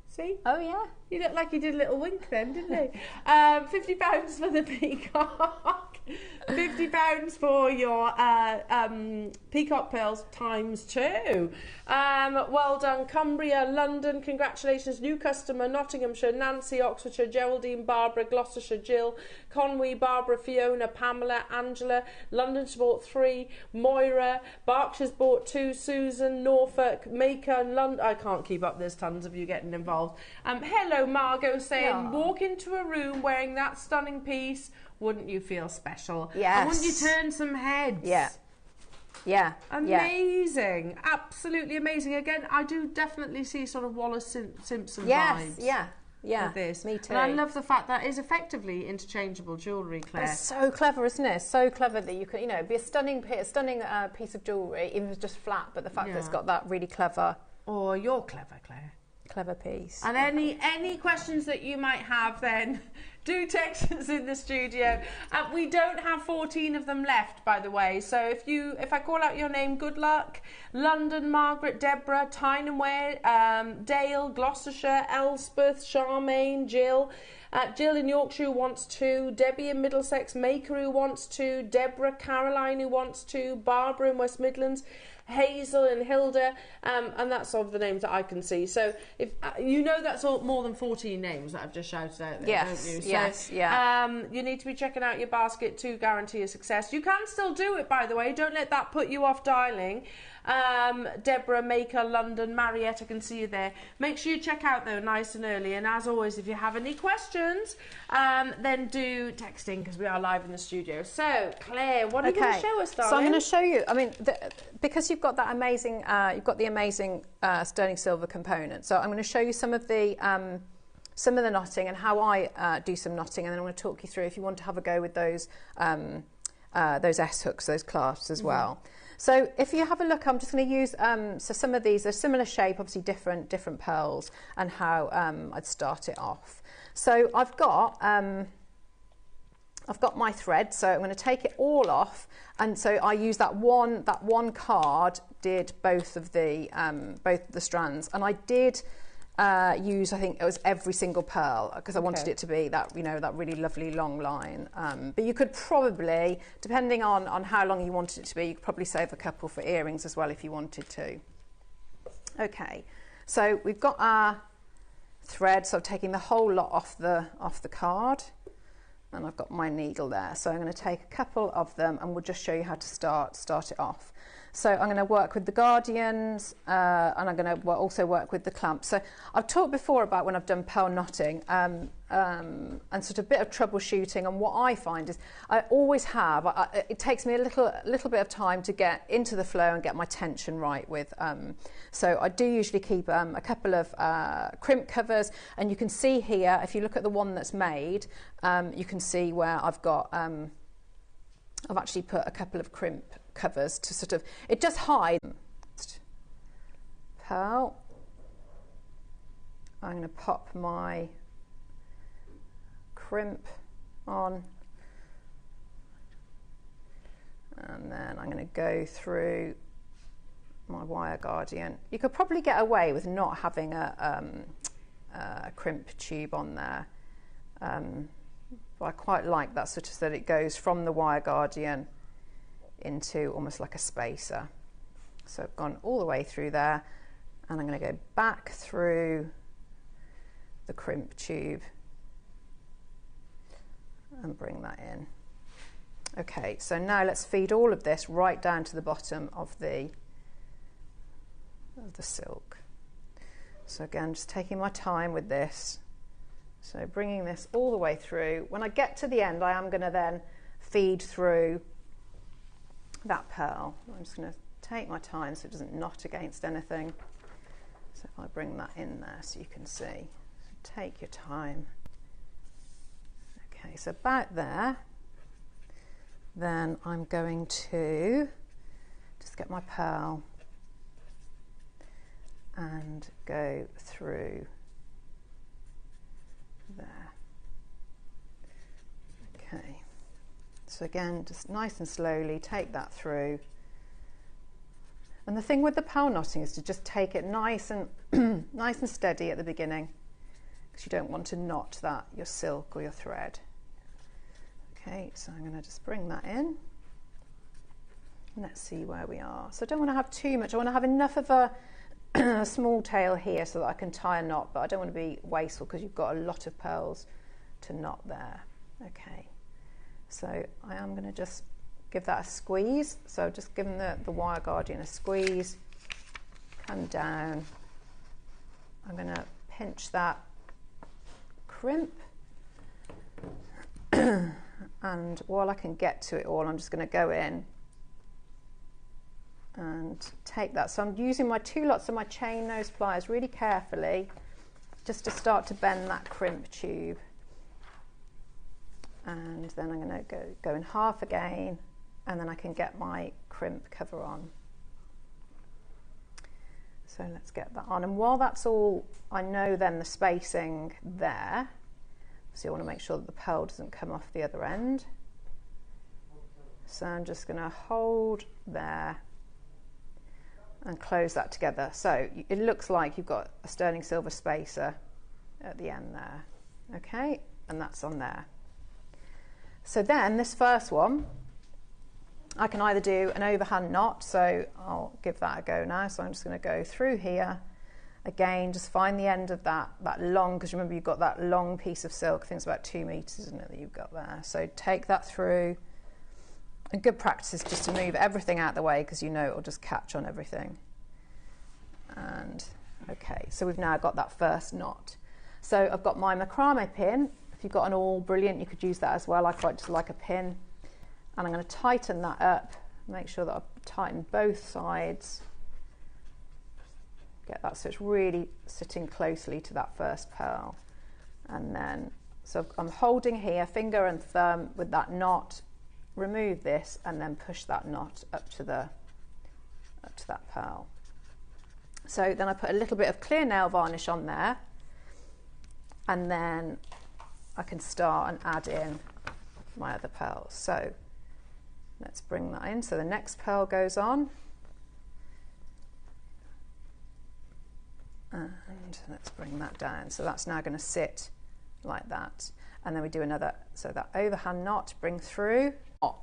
See? Oh, yeah. He looked like he did a little wink then, didn't he? £50 for the peacock. £50 for your peacock pearls times 2. Well done, Cumbria, London. Congratulations, new customer, Nottinghamshire, Nancy, Oxfordshire, Geraldine, Barbara, Gloucestershire, Jill, Conway, Barbara, Fiona, Pamela, Angela. London's bought 3. Moira, Berkshire's bought 2. Susan, Norfolk, Maker, London. I can't keep up. There's tons of you getting involved. Hello, Margot, saying, walk into a room wearing that stunning piece. Wouldn't you feel special? Yes. And wouldn't you turn some heads? Yeah. Amazing. Yeah. Absolutely amazing. Again, I do definitely see sort of Wallace Simpson vibes. Yeah. With this. Me too. And I love the fact that it is effectively interchangeable jewellery, Claire. It's so clever, isn't it? So clever that you can, you know, be a stunning piece of jewellery, even if it's just flat, but the fact that it's got that really clever. Oh, you're clever, Claire. Clever piece. And any questions that you might have, then do text us in the studio. We don't have 14 of them left, by the way. So if I call out your name, good luck. London, Margaret, Deborah, Tyneware, Dale, Gloucestershire, Elspeth, Charmaine, Jill. Jill in Yorkshire who wants 2, Debbie in Middlesex, Maker who wants 2, Deborah, Caroline who wants 2, Barbara in West Midlands, Hazel and Hilda, and that's all the names that I can see. So if you know, that's all more than 14 names that I've just shouted out there, don't you? So, you need to be checking out your basket to guarantee a success. You can still do it, by the way. Don't let that put you off dialing. Deborah, Maker, London, Mariette, I can see you there. Make sure you check out though nice and early, and as always, if you have any questions, then do text in because we are live in the studio. So Claire, what are you going to show us, darling? So I'm going to show you, I mean, because you've got that amazing, sterling silver component, so I'm going to show you some of the knotting and how I do some knotting, and then I'm going to talk you through if you want to have a go with those S hooks, those clasps as well. So if you have a look, I'm just going to use, so some of these are similar shape, obviously different pearls, and how I'd start it off. So I've got my thread, so I'm going to take it all off, and so I use that one card, did both the strands, and I did use, I think it was every single pearl, because I wanted it to be that, you know, that really lovely long line. But you could probably, depending on how long you wanted it to be, you could probably save a couple for earrings as well if you wanted to. Okay, so we've got our thread, so I'm taking the whole lot off the card. and I've got my needle there. So I'm going to take a couple of them and we'll just show you how to start it off. So I'm going to work with the guardians and I'm going to also work with the clamps. So I've talked before about when I've done pearl knotting and sort of a bit of troubleshooting, and what I find is I always have, it takes me a little bit of time to get into the flow and get my tension right with, so I do usually keep a couple of crimp covers, and you can see here, if you look at the one that's made, you can see where I've got, I've actually put a couple of crimp covers to sort of, it just hides. Pearl. I'm going to pop my crimp on, and then I'm going to go through my wire guardian. You could probably get away with not having a crimp tube on there, but I quite like that sort of, that it goes from the wire guardian into almost like a spacer. So I've gone all the way through there, and I'm going to go back through the crimp tube and bring that in. Okay, so now let's feed all of this right down to the bottom of the silk. So again, just taking my time with this. So bringing this all the way through. When I get to the end, I am going to then feed through that pearl. I'm just going to take my time so it doesn't knot against anything. So if I bring that in there so you can see. So take your time. Okay, so about there. Then I'm going to just get my pearl and go through there. Okay. So again, just nice and slowly take that through. And the thing with the pearl knotting is to just take it nice and nice and steady at the beginning, because you don't want to knot that, your silk or your thread. Okay, so I'm going to just bring that in. Let's see where we are. So I don't want to have too much. I want to have enough of a small tail here so that I can tie a knot, but I don't want to be wasteful because you've got a lot of pearls to knot there. Okay. So I am going to just give that a squeeze. So just giving the wire guardian a squeeze, come down. I'm going to pinch that crimp. And while I can get to it all, I'm just going to go in and take that. So I'm using my 2 lots of my chain nose pliers really carefully just to start to bend that crimp tube. And then I'm going to go in half again, and then I can get my crimp cover on. So let's get that on. And while that's all, I know then the spacing there. So you want to make sure that the pearl doesn't come off the other end. So I'm just going to hold there and close that together. So it looks like you've got a sterling silver spacer at the end there. Okay, and that's on there. So then this first one, I can either do an overhand knot, so I'll give that a go now. So I'm just going to go through here. Again, just find the end of that long, because remember you've got that long piece of silk, I think it's about 2 meters, isn't it, that you've got there. So take that through. And good practice is just to move everything out of the way, because you know it'll just catch on everything. And okay, so we've now got that first knot. So I've got my macrame pin. If you've got an awl, brilliant, you could use that as well. I quite just like a pin. And I'm going to tighten that up, make sure that I've tightened both sides. Get that so it's really sitting closely to that first pearl. And then, so I'm holding here, finger and thumb with that knot, remove this and then push that knot up to that pearl. So then I put a little bit of clear nail varnish on there, and then I can start and add in my other pearls. So let's bring that in. So the next pearl goes on. And let's bring that down. So that's now going to sit like that. And then we do another, so that overhand knot, bring through.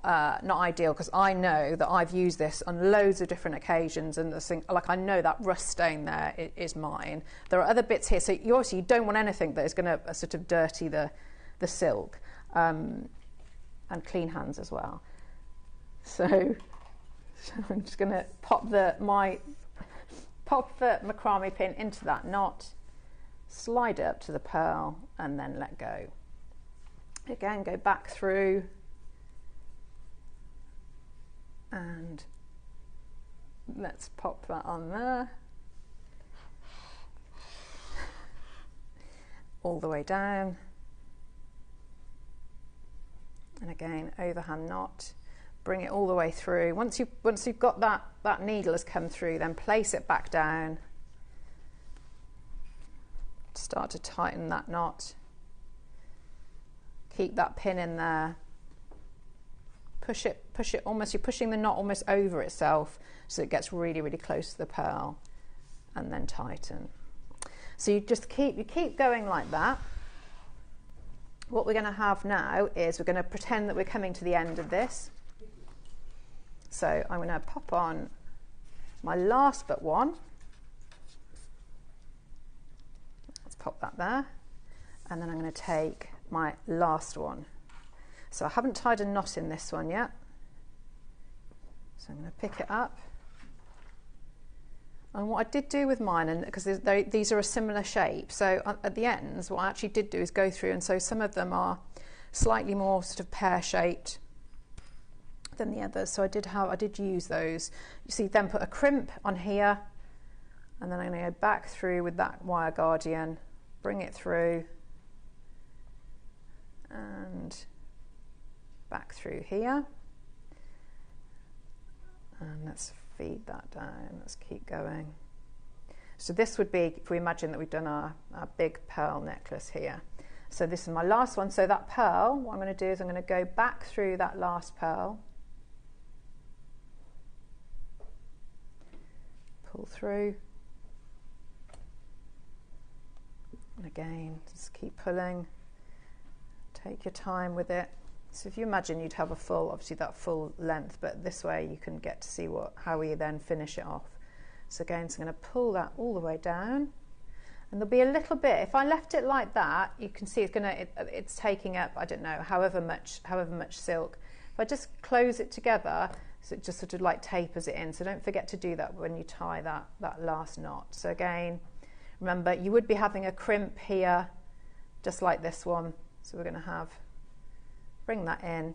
Not ideal, because I know that I've used this on loads of different occasions, and the thing, like I know that rust stain there is mine. There are other bits here, so you obviously don't want anything that is going to sort of dirty the silk. and clean hands as well. So I'm just going to pop the macrame pin into that knot, slide it up to the pearl, and then let go. Again, go back through and let's pop that on there, all the way down, and again overhand knot, bring it all the way through. Once you've got that needle has come through, then place it back down, start to tighten that knot, keep that pin in there, push it almost, you're pushing the knot almost over itself so it gets really, really close to the pearl, and then tighten. So you keep going like that. What we're going to have now is we're going to pretend that we're coming to the end of this. So I'm going to pop on my last but one. Let's pop that there. And then I'm going to take my last one. So I haven't tied a knot in this one yet. So I'm going to pick it up. And what I did do with mine, and because these are a similar shape, so at the ends, what I actually did do is go through, and so some of them are slightly more sort of pear-shaped than the others. So I did use those. You see, then put a crimp on here, and then I'm going to go back through with that wire guardian, bring it through, and back through here, and let's feed that down. Let's keep going. So this would be, if we imagine that we've done our big pearl necklace here. So this is my last one. So that pearl, what I'm going to do is I'm going to go back through that last pearl, pull through, and again just keep pulling. Take your time with it. So if you imagine you'd have obviously that full length, but this way you can get to see how we then finish it off. So again, so I'm going to pull that all the way down, and there'll be a little bit, if I left it like that, you can see it's taking up, I don't know, however much silk. If I just close it together, so it just sort of like tapers it in. So don't forget to do that when you tie that last knot. So again, remember, you would be having a crimp here, just like this one. So we're going to bring that in.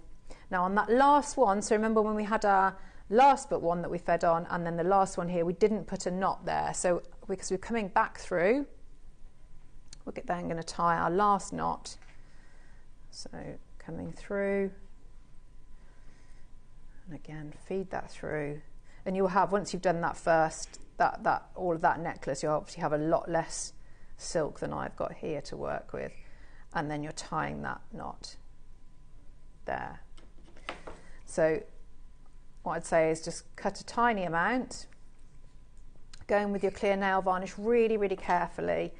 Now on that last one, so remember when we had our last but one that we fed on, and then the last one here, we didn't put a knot there. So because we're coming back through, we're then going to tie our last knot. So coming through, and again, feed that through. And you'll have, once you've done that first, all of that necklace, you'll obviously have a lot less silk than I've got here to work with. And then you're tying that knot there. So what I'd say is just cut a tiny amount, go in with your clear nail varnish really, really carefully,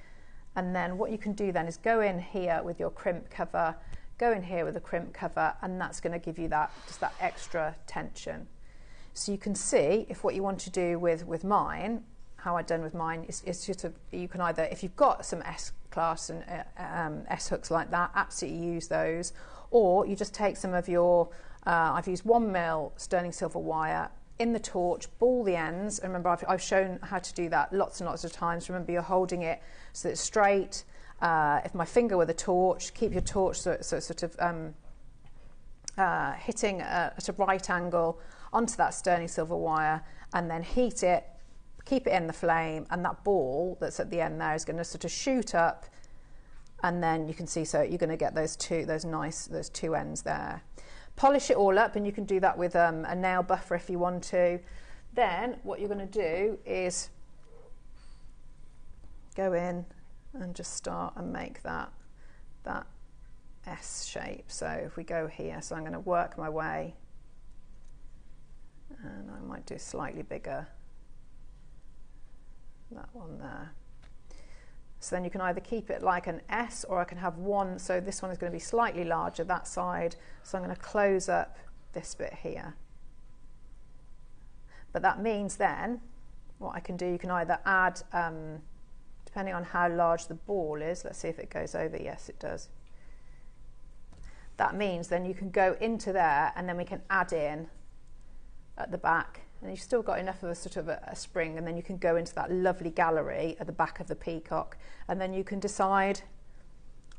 and then what you can do then is go in here with your crimp cover, go in here with a crimp cover, and that's going to give you just that extra tension. So you can see if what you want to do with mine, how I've done with mine is sort of, you can either, if you've got some S-class and S hooks like that, absolutely use those, or you just take some of your, I've used 1mm sterling silver wire in the torch, ball the ends, and remember I've shown how to do that lots and lots of times. Remember, you're holding it so it's straight. If my finger were the torch, keep your torch so it's sort of hitting at a right angle onto that sterling silver wire, and then heat it, keep it in the flame, and that ball that's at the end there is going to sort of shoot up, and then you can see, so you're going to get those two ends there. Polish it all up, and you can do that with a nail buffer if you want to. Then what you're going to do is go in and just start and make that S shape. So if we go here, so I'm going to work my way, and I might do slightly bigger, that one there. So then you can either keep it like an S, or I can have one, so this one is going to be slightly larger, that side, so I'm going to close up this bit here. But that means then, what I can do, you can either add, depending on how large the ball is, let's see if it goes over, yes it does. that means then you can go into there and then we can add in at the back, and you've still got enough of a sort of a spring, and then you can go into that lovely gallery at the back of the peacock, and then you can decide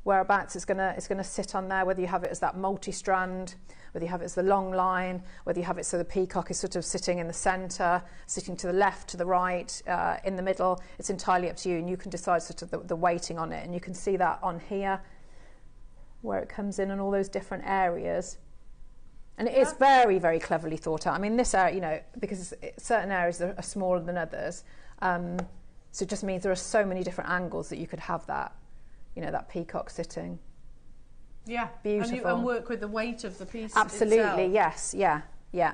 whereabouts it's gonna sit on there, whether you have it as that multi-strand, whether you have it as the long line, whether you have it so the peacock is sort of sitting in the centre, sitting to the left, to the right, in the middle. It's entirely up to you, and you can decide sort of the weighting on it, and you can see that on here where it comes in all those different areas. And it is very, very cleverly thought out. I mean, this area, you know, because certain areas are smaller than others, so it just means there are so many different angles that you could have that, you know, that peacock sitting. Yeah, beautiful. And work with the weight of the piece. Absolutely, itself. Yes, yeah.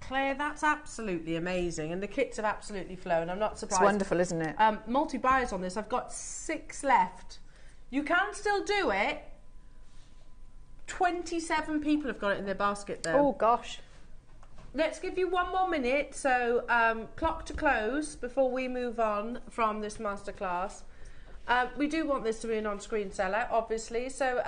Claire, that's absolutely amazing, and the kits have absolutely flown. I'm not surprised. It's wonderful, isn't it? Multi-buyers on this. I've got 6 left. You can still do it. 27 people have got it in their basket though. Oh gosh. Let's give you 1 more minute, so clock to close before we move on from this masterclass. We do want this to be an on-screen seller, obviously, so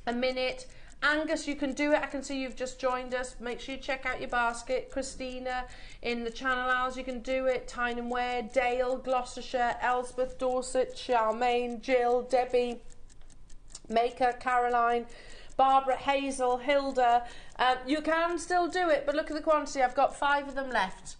a minute. Angus, you can do it. I can see you've just joined us. Make sure you check out your basket. Christina in the channel hours, you can do it. Tyne and Ware, Dale, Gloucestershire, Elspeth, Dorset, Charmaine, Jill, Debbie, Maker, Caroline, Barbara, Hazel, Hilda. You can still do it, but look at the quantity. I've got 5 of them left.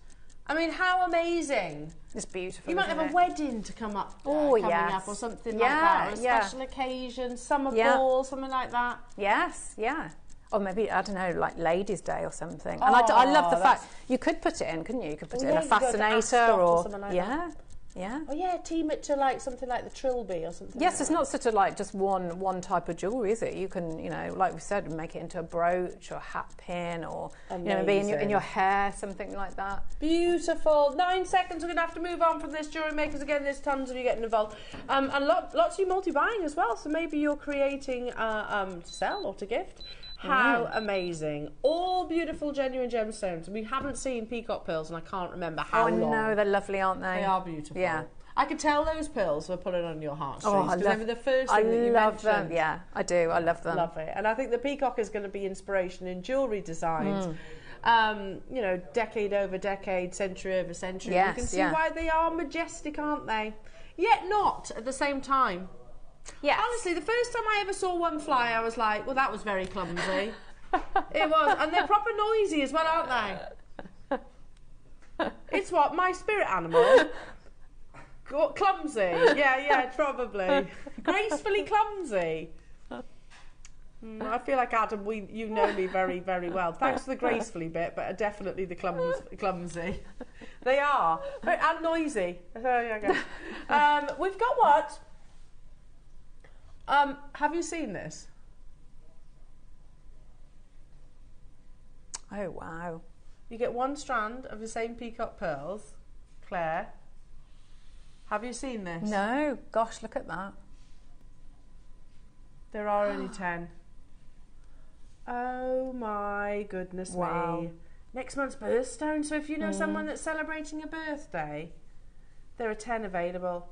I mean, how amazing. It's beautiful. You might have a wedding to come up, coming up, or something like that, or a special occasion, summer ball, something like that. Yes, yeah. Or maybe, I don't know, like Ladies' Day or something. And I love the fact you could put it in, couldn't you? You could put it in a fascinator or something like that. that. Yeah. Oh yeah, team it to like something like the Trilby or something. Yes, like it's not sort of like just one type of jewellery, is it? You can, you know, like we said, make it into a brooch or a hat pin, or you know, maybe in your hair, something like that. Beautiful. 9 seconds. We're going to have to move on from this. Jewellery makers again. There's tons of you getting involved, and lots of you multi-buying as well. So maybe you're creating to sell or to gift. How amazing. All beautiful, genuine gemstones. We haven't seen peacock pearls, and I can't remember how long. Oh, no, they're lovely, aren't they? They are beautiful. Yeah. I could tell those pearls were pulling on your heartstrings. Oh, they were the first thing that you mentioned. Them. Yeah, I do. I love them. Love it. And I think the peacock is going to be inspiration in jewellery designs. You know, decade over decade, century over century. Yes, you can see why they are majestic, aren't they? Yet not at the same time. Yes. Honestly, the first time I ever saw one fly, I was like, well, that was very clumsy. It was. And they're proper noisy as well, aren't they? It's what? My spirit animal? Clumsy. Yeah, probably. Gracefully clumsy. I feel like, Adam, you know me very, very well. Thanks for the gracefully bit, but definitely the clumsy. They are. And noisy. So, yeah, okay. We've got what? Have you seen this? Oh, wow. You get 1 strand of the same peacock pearls. Claire, have you seen this? No. Gosh, look at that. There are only 10. Oh my goodness me. Next month's birthstone, so if you know someone that's celebrating a birthday, there are 10 available.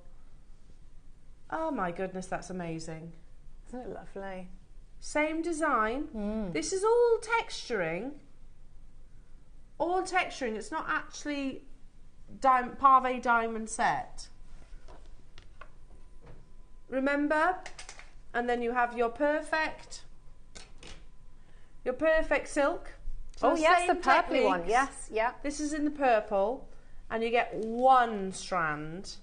Oh my goodness, that's amazing. Isn't it lovely? Same design. This is all texturing. All texturing. It's not actually Parve diamond set. Remember? And then you have your perfect silk. So oh yes, the purpley one. Yes, yeah. This is in the purple, and you get 1 strand.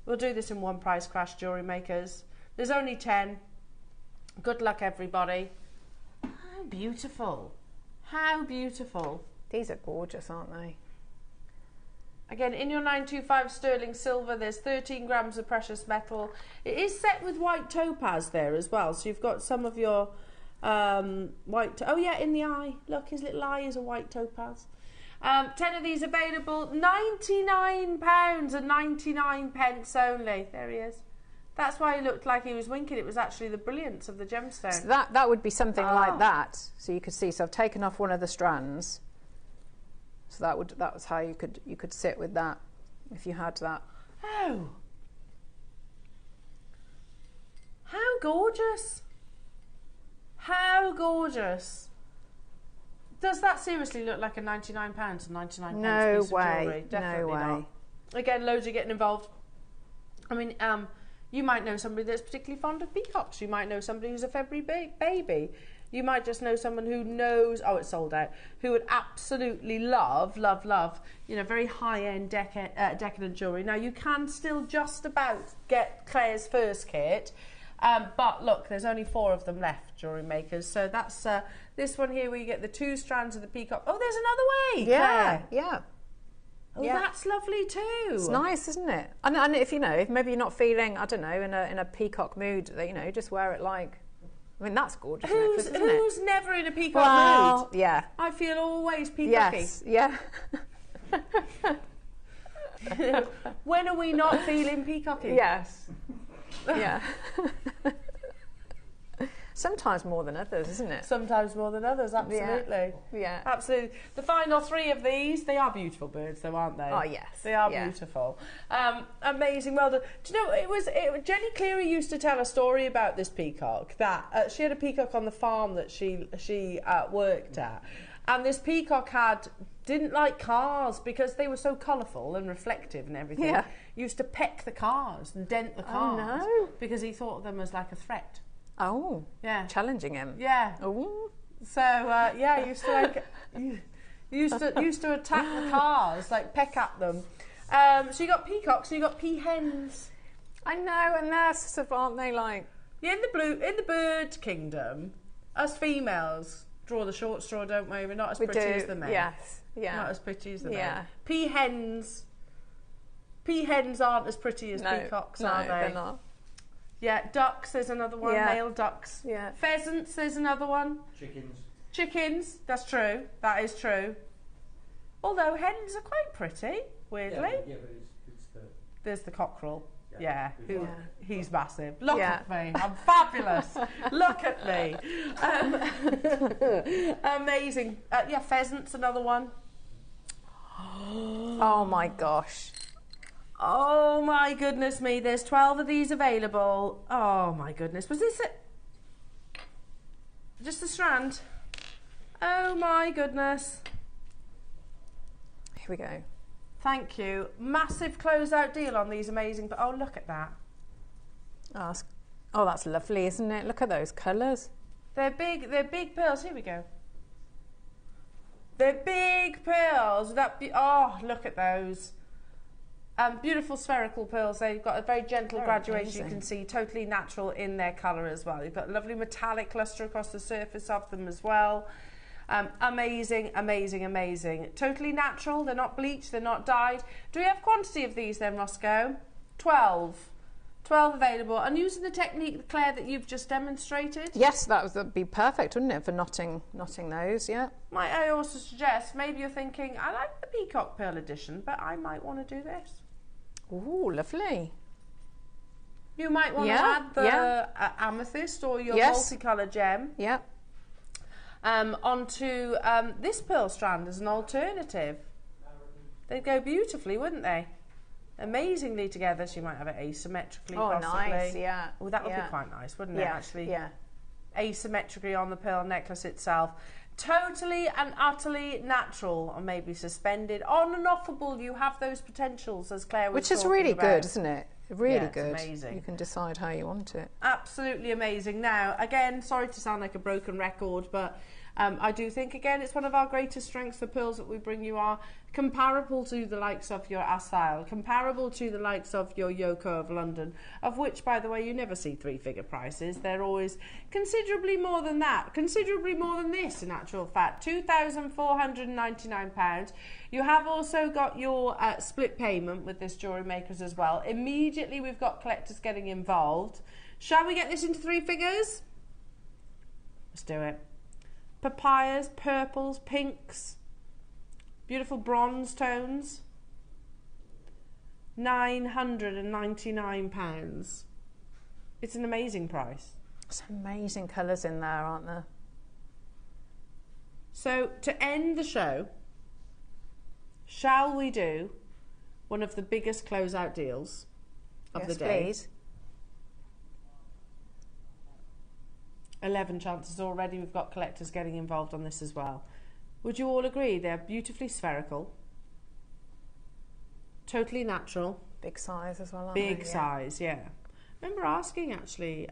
We'll do this in one price crash, jewellery makers. There's only 10. Good luck, everybody. How beautiful. How beautiful. These are gorgeous, aren't they? Again, in your 925 sterling silver, there's 13 grams of precious metal. It is set with white topaz there as well. So you've got some of your white... Oh, yeah, in the eye. Look, his little eye is a white topaz. 10 of these available. £99 and 99 pence only. There he is. That's why he looked like he was winking. It was actually the brilliance of the gemstone. So that would be something like that. So you could see. So I've taken off one of the strands. So that was how you could sit with that if you had that. Oh, how gorgeous! How gorgeous. Does that seriously look like a £99 and 99 No piece way. of jewellery? Definitely No way. not. Again, loads are getting involved. I mean, you might know somebody that's particularly fond of peacocks. You might know somebody who's a February baby. You might just know someone who knows, oh, it's sold out, who would absolutely love, very high-end decadent jewellery. Now, you can still just about get Claire's first kit, but look, there's only 4 of them left, jewellery makers. So that's this one here where you get the 2 strands of the peacock. Oh, there's another way, Claire. Yeah. Oh, that's lovely too. It's nice, isn't it? And if if maybe you're not feeling, I don't know, in a peacock mood, just wear it like. I mean, that's gorgeous. Necklace, isn't it? Who's never in a peacock mood? Yeah. I feel always peacocky. Yes. Yeah. When are we not feeling peacocky? Yes. Yeah. Sometimes more than others, isn't it? Sometimes more than others, absolutely. Yeah. Absolutely. The final 3 of these, they are beautiful birds though, aren't they? Oh, yes. They are beautiful. Amazing, well done. Do you know, Jenny Cleary used to tell a story about this peacock, that she had a peacock on the farm that she worked at, and this peacock didn't like cars because they were so colourful and reflective and everything. Yeah. Used to peck the cars and dent the cars. Oh, no. Because he thought of them as like a threat. Oh, yeah, challenging him. Yeah. Oh. So used to used to attack the cars, like peck at them. So you got peacocks, and you got peahens. I know, and they're sort of, aren't they like? Yeah, in the bird kingdom, us females draw the short straw, don't we? We're not as pretty as the men. Yes. Yeah. Not as pretty as the men. Yeah. Peahens aren't as pretty as peacocks, are they? No, they're not. Yeah, ducks, there's another one, male ducks. Yeah. Pheasants, there's another one. Chickens, that's true, that is true. Although hens are quite pretty, weirdly. Yeah, but it's There's the cockerel. Yeah. He's massive. Look at me, I'm fabulous. Look at me. Amazing. Pheasants, another one. Oh my gosh. Oh my goodness me, there's 12 of these available. Oh my goodness, was this it? Just a strand? Oh my goodness. Here we go. Thank you. Massive closeout deal on these amazing, but oh, look at that. Oh, that's lovely, isn't it? Look at those colours. They're big pearls. Here we go. They're big pearls. Oh, look at those. Beautiful spherical pearls. They've got a very gentle graduation, you can see, totally natural in their colour as well. You've got lovely metallic lustre across the surface of them as well. Amazing, amazing, amazing. Totally natural, they're not bleached, they're not dyed. Do we have quantity of these then, Roscoe? 12. 12 available. And using the technique, Claire, that you've just demonstrated? Yes, that'd be perfect, wouldn't it, for knotting those, yeah. Might I also suggest, maybe you're thinking, I like the Peacock Pearl edition, but I might want to do this. Ooh, lovely. You might want to add the amethyst or your multicolour gem onto this pearl strand as an alternative. They'd go beautifully, wouldn't they? Amazingly together. So you might have it asymmetrically, possibly. Nice, yeah. Oh, that would be quite nice, wouldn't it, actually? Yeah. Asymmetrically on the pearl necklace itself. Totally and utterly natural, or maybe suspended. On and offable, you have those potentials, as Claire was talking about. Which is really good, isn't it? Really good. Amazing. You can decide how you want it. Absolutely amazing. Now, again, sorry to sound like a broken record, but I do think, again, it's one of our greatest strengths. The pearls that we bring you are comparable to the likes of your Asile, comparable to the likes of your Yoko of London, of which, by the way, you never see 3-figure prices. They're always considerably more than that, considerably more than this, in actual fact, £2,499. You have also got your split payment with this Jewellery Makers as well. Immediately, we've got collectors getting involved. Shall we get this into 3 figures? Let's do it. Papayas, purples, pinks, beautiful bronze tones. £999. It's an amazing price. Some amazing colours in there, aren't there? So to end the show, shall we do one of the biggest closeout deals of the day? Please. 11 chances already. We've got collectors getting involved on this as well. Would you all agree they're beautifully spherical, totally natural, Big size as well, aren't big they? size, yeah. I remember asking actually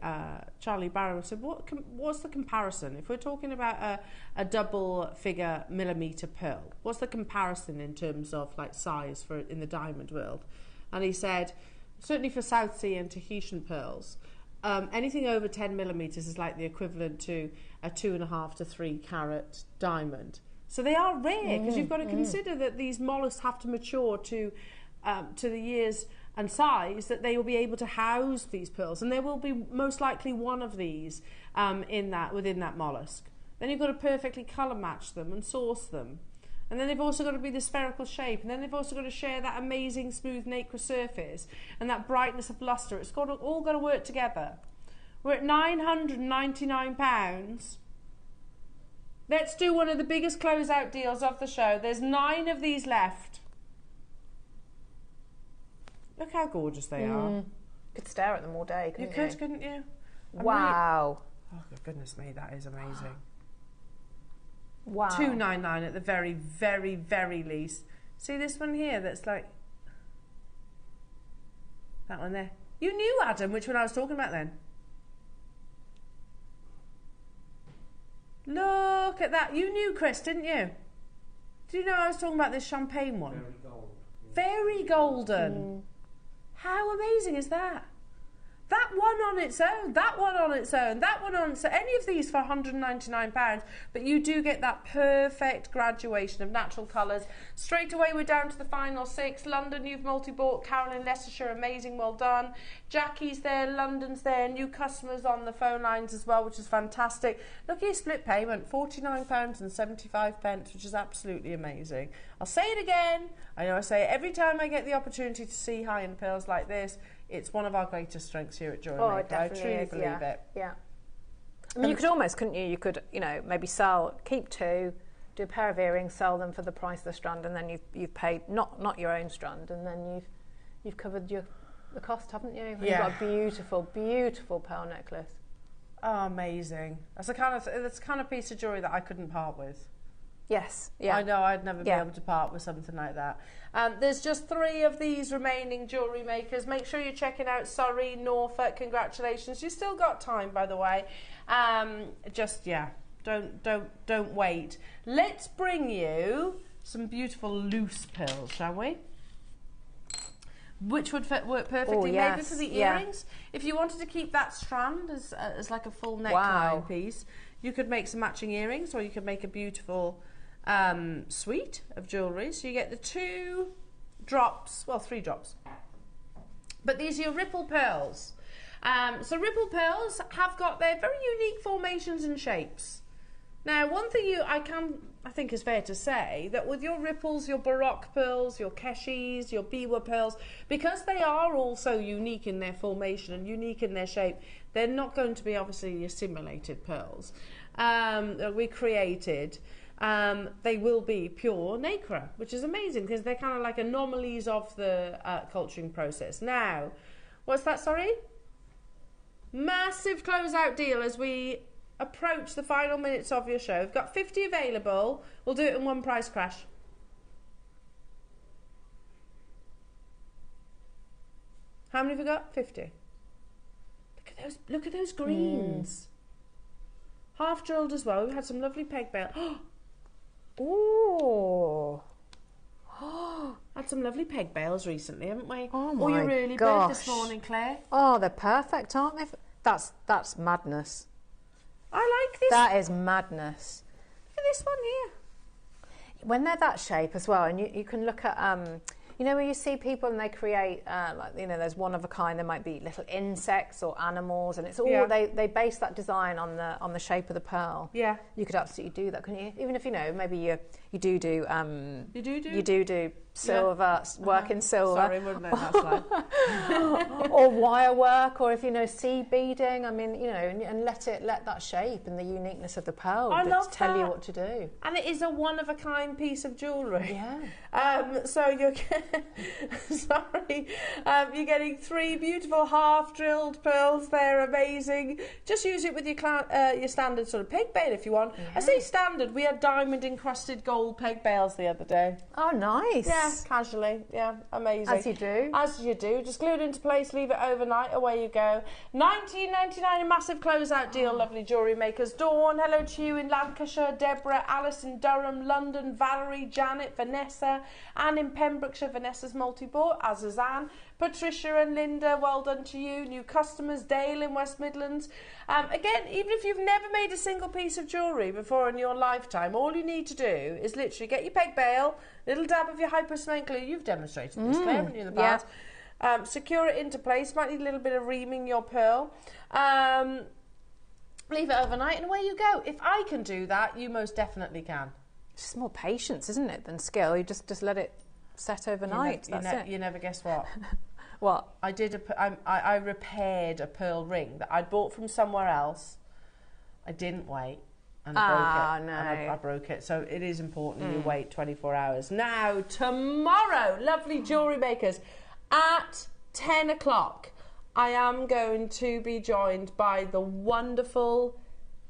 Charlie Barrow, I said, what's the comparison? If we're talking about a double figure millimetre pearl, what's the comparison in terms of like size for in the diamond world? And he said, certainly for South Sea and Tahitian pearls, anything over 10 millimetres is like the equivalent to a 2.5 to 3 carat diamond. So they are rare, because you've got to consider that these mollusks have to mature to the years and size that they will be able to house these pearls, and there will be most likely one of these within that mollusk. Then you've got to perfectly colour match them and source them, and then they've also got to be the spherical shape, and then they've also got to share that amazing smooth nacre surface and that brightness of lustre. It's all got to work together. We're at £999. Let's do one of the biggest closeout deals of the show. There's 9 of these left. Look how gorgeous they are. You could stare at them all day, couldn't you? You could, couldn't you? Wow. Oh, goodness me, that is amazing. Wow. $299 at the very, very, very least. See this one here that's like... that one there. You knew, Adam, which one I was talking about then. Look at that. You knew, Chris, didn't you? Do you know I was talking about this champagne one? Very gold. Very golden. How amazing is that? That one on its own, that one on its own, that one on its own. Any of these for £199, but you do get that perfect graduation of natural colours. Straight away we're down to the final 6. London, you've multi-bought. Carolyn, Leicestershire, amazing, well done. Jackie's there, London's there. New customers on the phone lines as well, which is fantastic. Look here, split payment, £49.75, which is absolutely amazing. I'll say it again. I know I say it every time I get the opportunity to see high-end pearls like this. It's one of our greatest strengths here at JewelleryMaker. I truly believe it. Yeah. I mean, you could almost, couldn't you? You could, maybe keep 2, do a pair of earrings, sell them for the price of the strand, and then you've paid not your own strand, and then you've covered the cost, haven't you? And you've got a beautiful, beautiful pearl necklace. Oh, amazing! That's the kind of piece of jewellery that I couldn't part with. Yes, yeah. I know I'd never be able to part with something like that. There's just 3 of these remaining jewellery makers. Make sure you're checking out Surrey, Norfolk. Congratulations. You've still got time, by the way. Don't wait. Let's bring you some beautiful loose pearls, shall we? Which would work perfectly, maybe for the earrings. If you wanted to keep that strand as like a full neckline piece, you could make some matching earrings, or you could make a beautiful suite of jewellery. So you get the 2 drops, well, 3 drops. But these are your ripple pearls. So ripple pearls have got their very unique formations and shapes. Now, one thing I think is fair to say, that with your ripples, your Baroque pearls, your Keshis, your Biwa pearls, because they are all so unique in their formation and unique in their shape, they're not going to be obviously your simulated pearls that we created. They will be pure nacre, which is amazing, because they're kind of like anomalies of the culturing process. Now, what's that, sorry? Massive closeout deal as we approach the final minutes of your show. We've got 50 available. We'll do it in one price crash. How many have we got? 50. Look at those greens. Half drilled as well. We've had some lovely peg bail. Ooh. Had some lovely peg bails recently, haven't we? Oh my Or your early bird this morning, Claire. Oh, they're perfect, aren't they? That's madness. I like this. That is madness. Look at this one here. When they're that shape as well, and you can look at where you see people and they create there's one of a kind. There might be little insects or animals, and it's all they base that design on the shape of the pearl. Yeah, you could absolutely do that, couldn't you? Even if maybe you do silver, work in silver. Sorry, wouldn't know that's like. Or wire work, or if you know seed beading. I mean, you know, and let that shape and the uniqueness of the pearl tell you what to do. And it is a one-of-a-kind piece of jewellery. Yeah. So you're you're getting 3 beautiful half-drilled pearls. They're amazing. Just use it with your standard sort of peg bail if you want. Yeah. I say standard. We had diamond-encrusted gold peg bails the other day. Oh, nice. Yeah, casually. Yeah, amazing. As you do. As you do. Just glue it into place, leave it overnight, away you go. $19.99, a massive closeout deal, lovely jewellery makers. Dawn, hello to you in Lancashire. Deborah, Alice in Durham, London, Valerie, Janet, Vanessa, Anne in Pembrokeshire. Vanessa's multi-bought, as is Anne. Patricia and Linda, well done to you. New customers, Dale in West Midlands. Again, even if you've never made a single piece of jewellery before in your lifetime, all you need to do is literally get your peg bail, little dab of your hypo cement glue. You've demonstrated this, Claire, haven't you, in the past? Yeah. Secure it into place. Might need a little bit of reaming your pearl. Leave it overnight and away you go. If I can do that, you most definitely can. It's just more patience, isn't it, than skill? You just let it set overnight. You never guess what. What? I repaired a pearl ring that I'd bought from somewhere else. I didn't wait. And I broke it. No. And I broke it. So it is important you wait 24 hours. Now, tomorrow, lovely jewellery makers, at 10 o'clock, I am going to be joined by the wonderful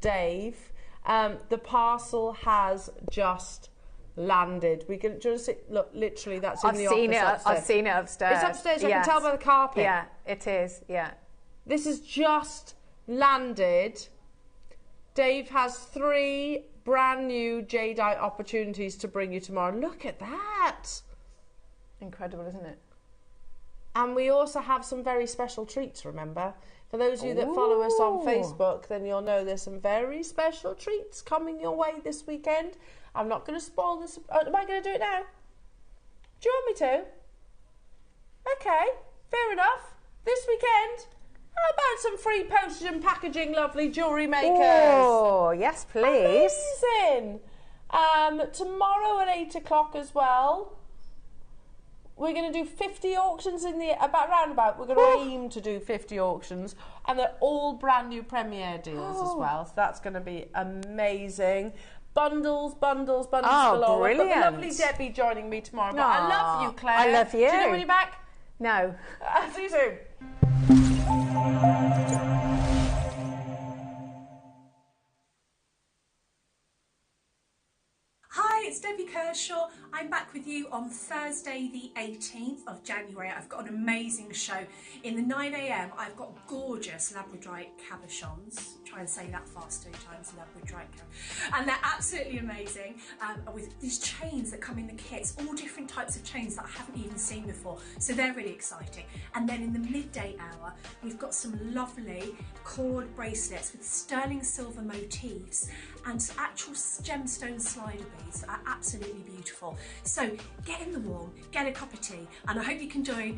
Dave. The parcel has just landed. We can just look. Literally, that's in the office upstairs. I've seen it upstairs. It's upstairs. I can tell by the carpet. Yeah, it is. Yeah. This has just landed. Dave has 3 brand new jadeite opportunities to bring you tomorrow. Look at that. Incredible, isn't it? And we also have some very special treats, remember? For those of you that follow us on Facebook, then you'll know there's some very special treats coming your way this weekend. I'm not going to spoil this. Am I going to do it now? Do you want me to? Okay, fair enough. This weekend, how about some free postage and packaging, lovely jewellery makers? Oh, yes, please. Amazing. Tomorrow at 8 o'clock as well, we're going to do 50 auctions in the roundabout. We're going to aim to do 50 auctions, and they're all brand new premiere deals as well. So that's going to be amazing. Bundles galore. Brilliant. I've got the lovely Debbie joining me tomorrow. But I love you, Claire. I love you. Do you know when you're back? No. See you soon. Hi, it's Debbie Kershaw. I'm back with you on Thursday the 18th of January. I've got an amazing show. In the 9 a.m. I've got gorgeous labradorite cabochons. Try and say that fast 2 times, labradorite cabochon. And they're absolutely amazing, with these chains that come in the kits, all different types of chains that I haven't even seen before. So they're really exciting. And then in the midday hour, we've got some lovely cord bracelets with sterling silver motifs and actual gemstone slider beads that are absolutely beautiful. So get in the warm, get a cup of tea, and I hope you can join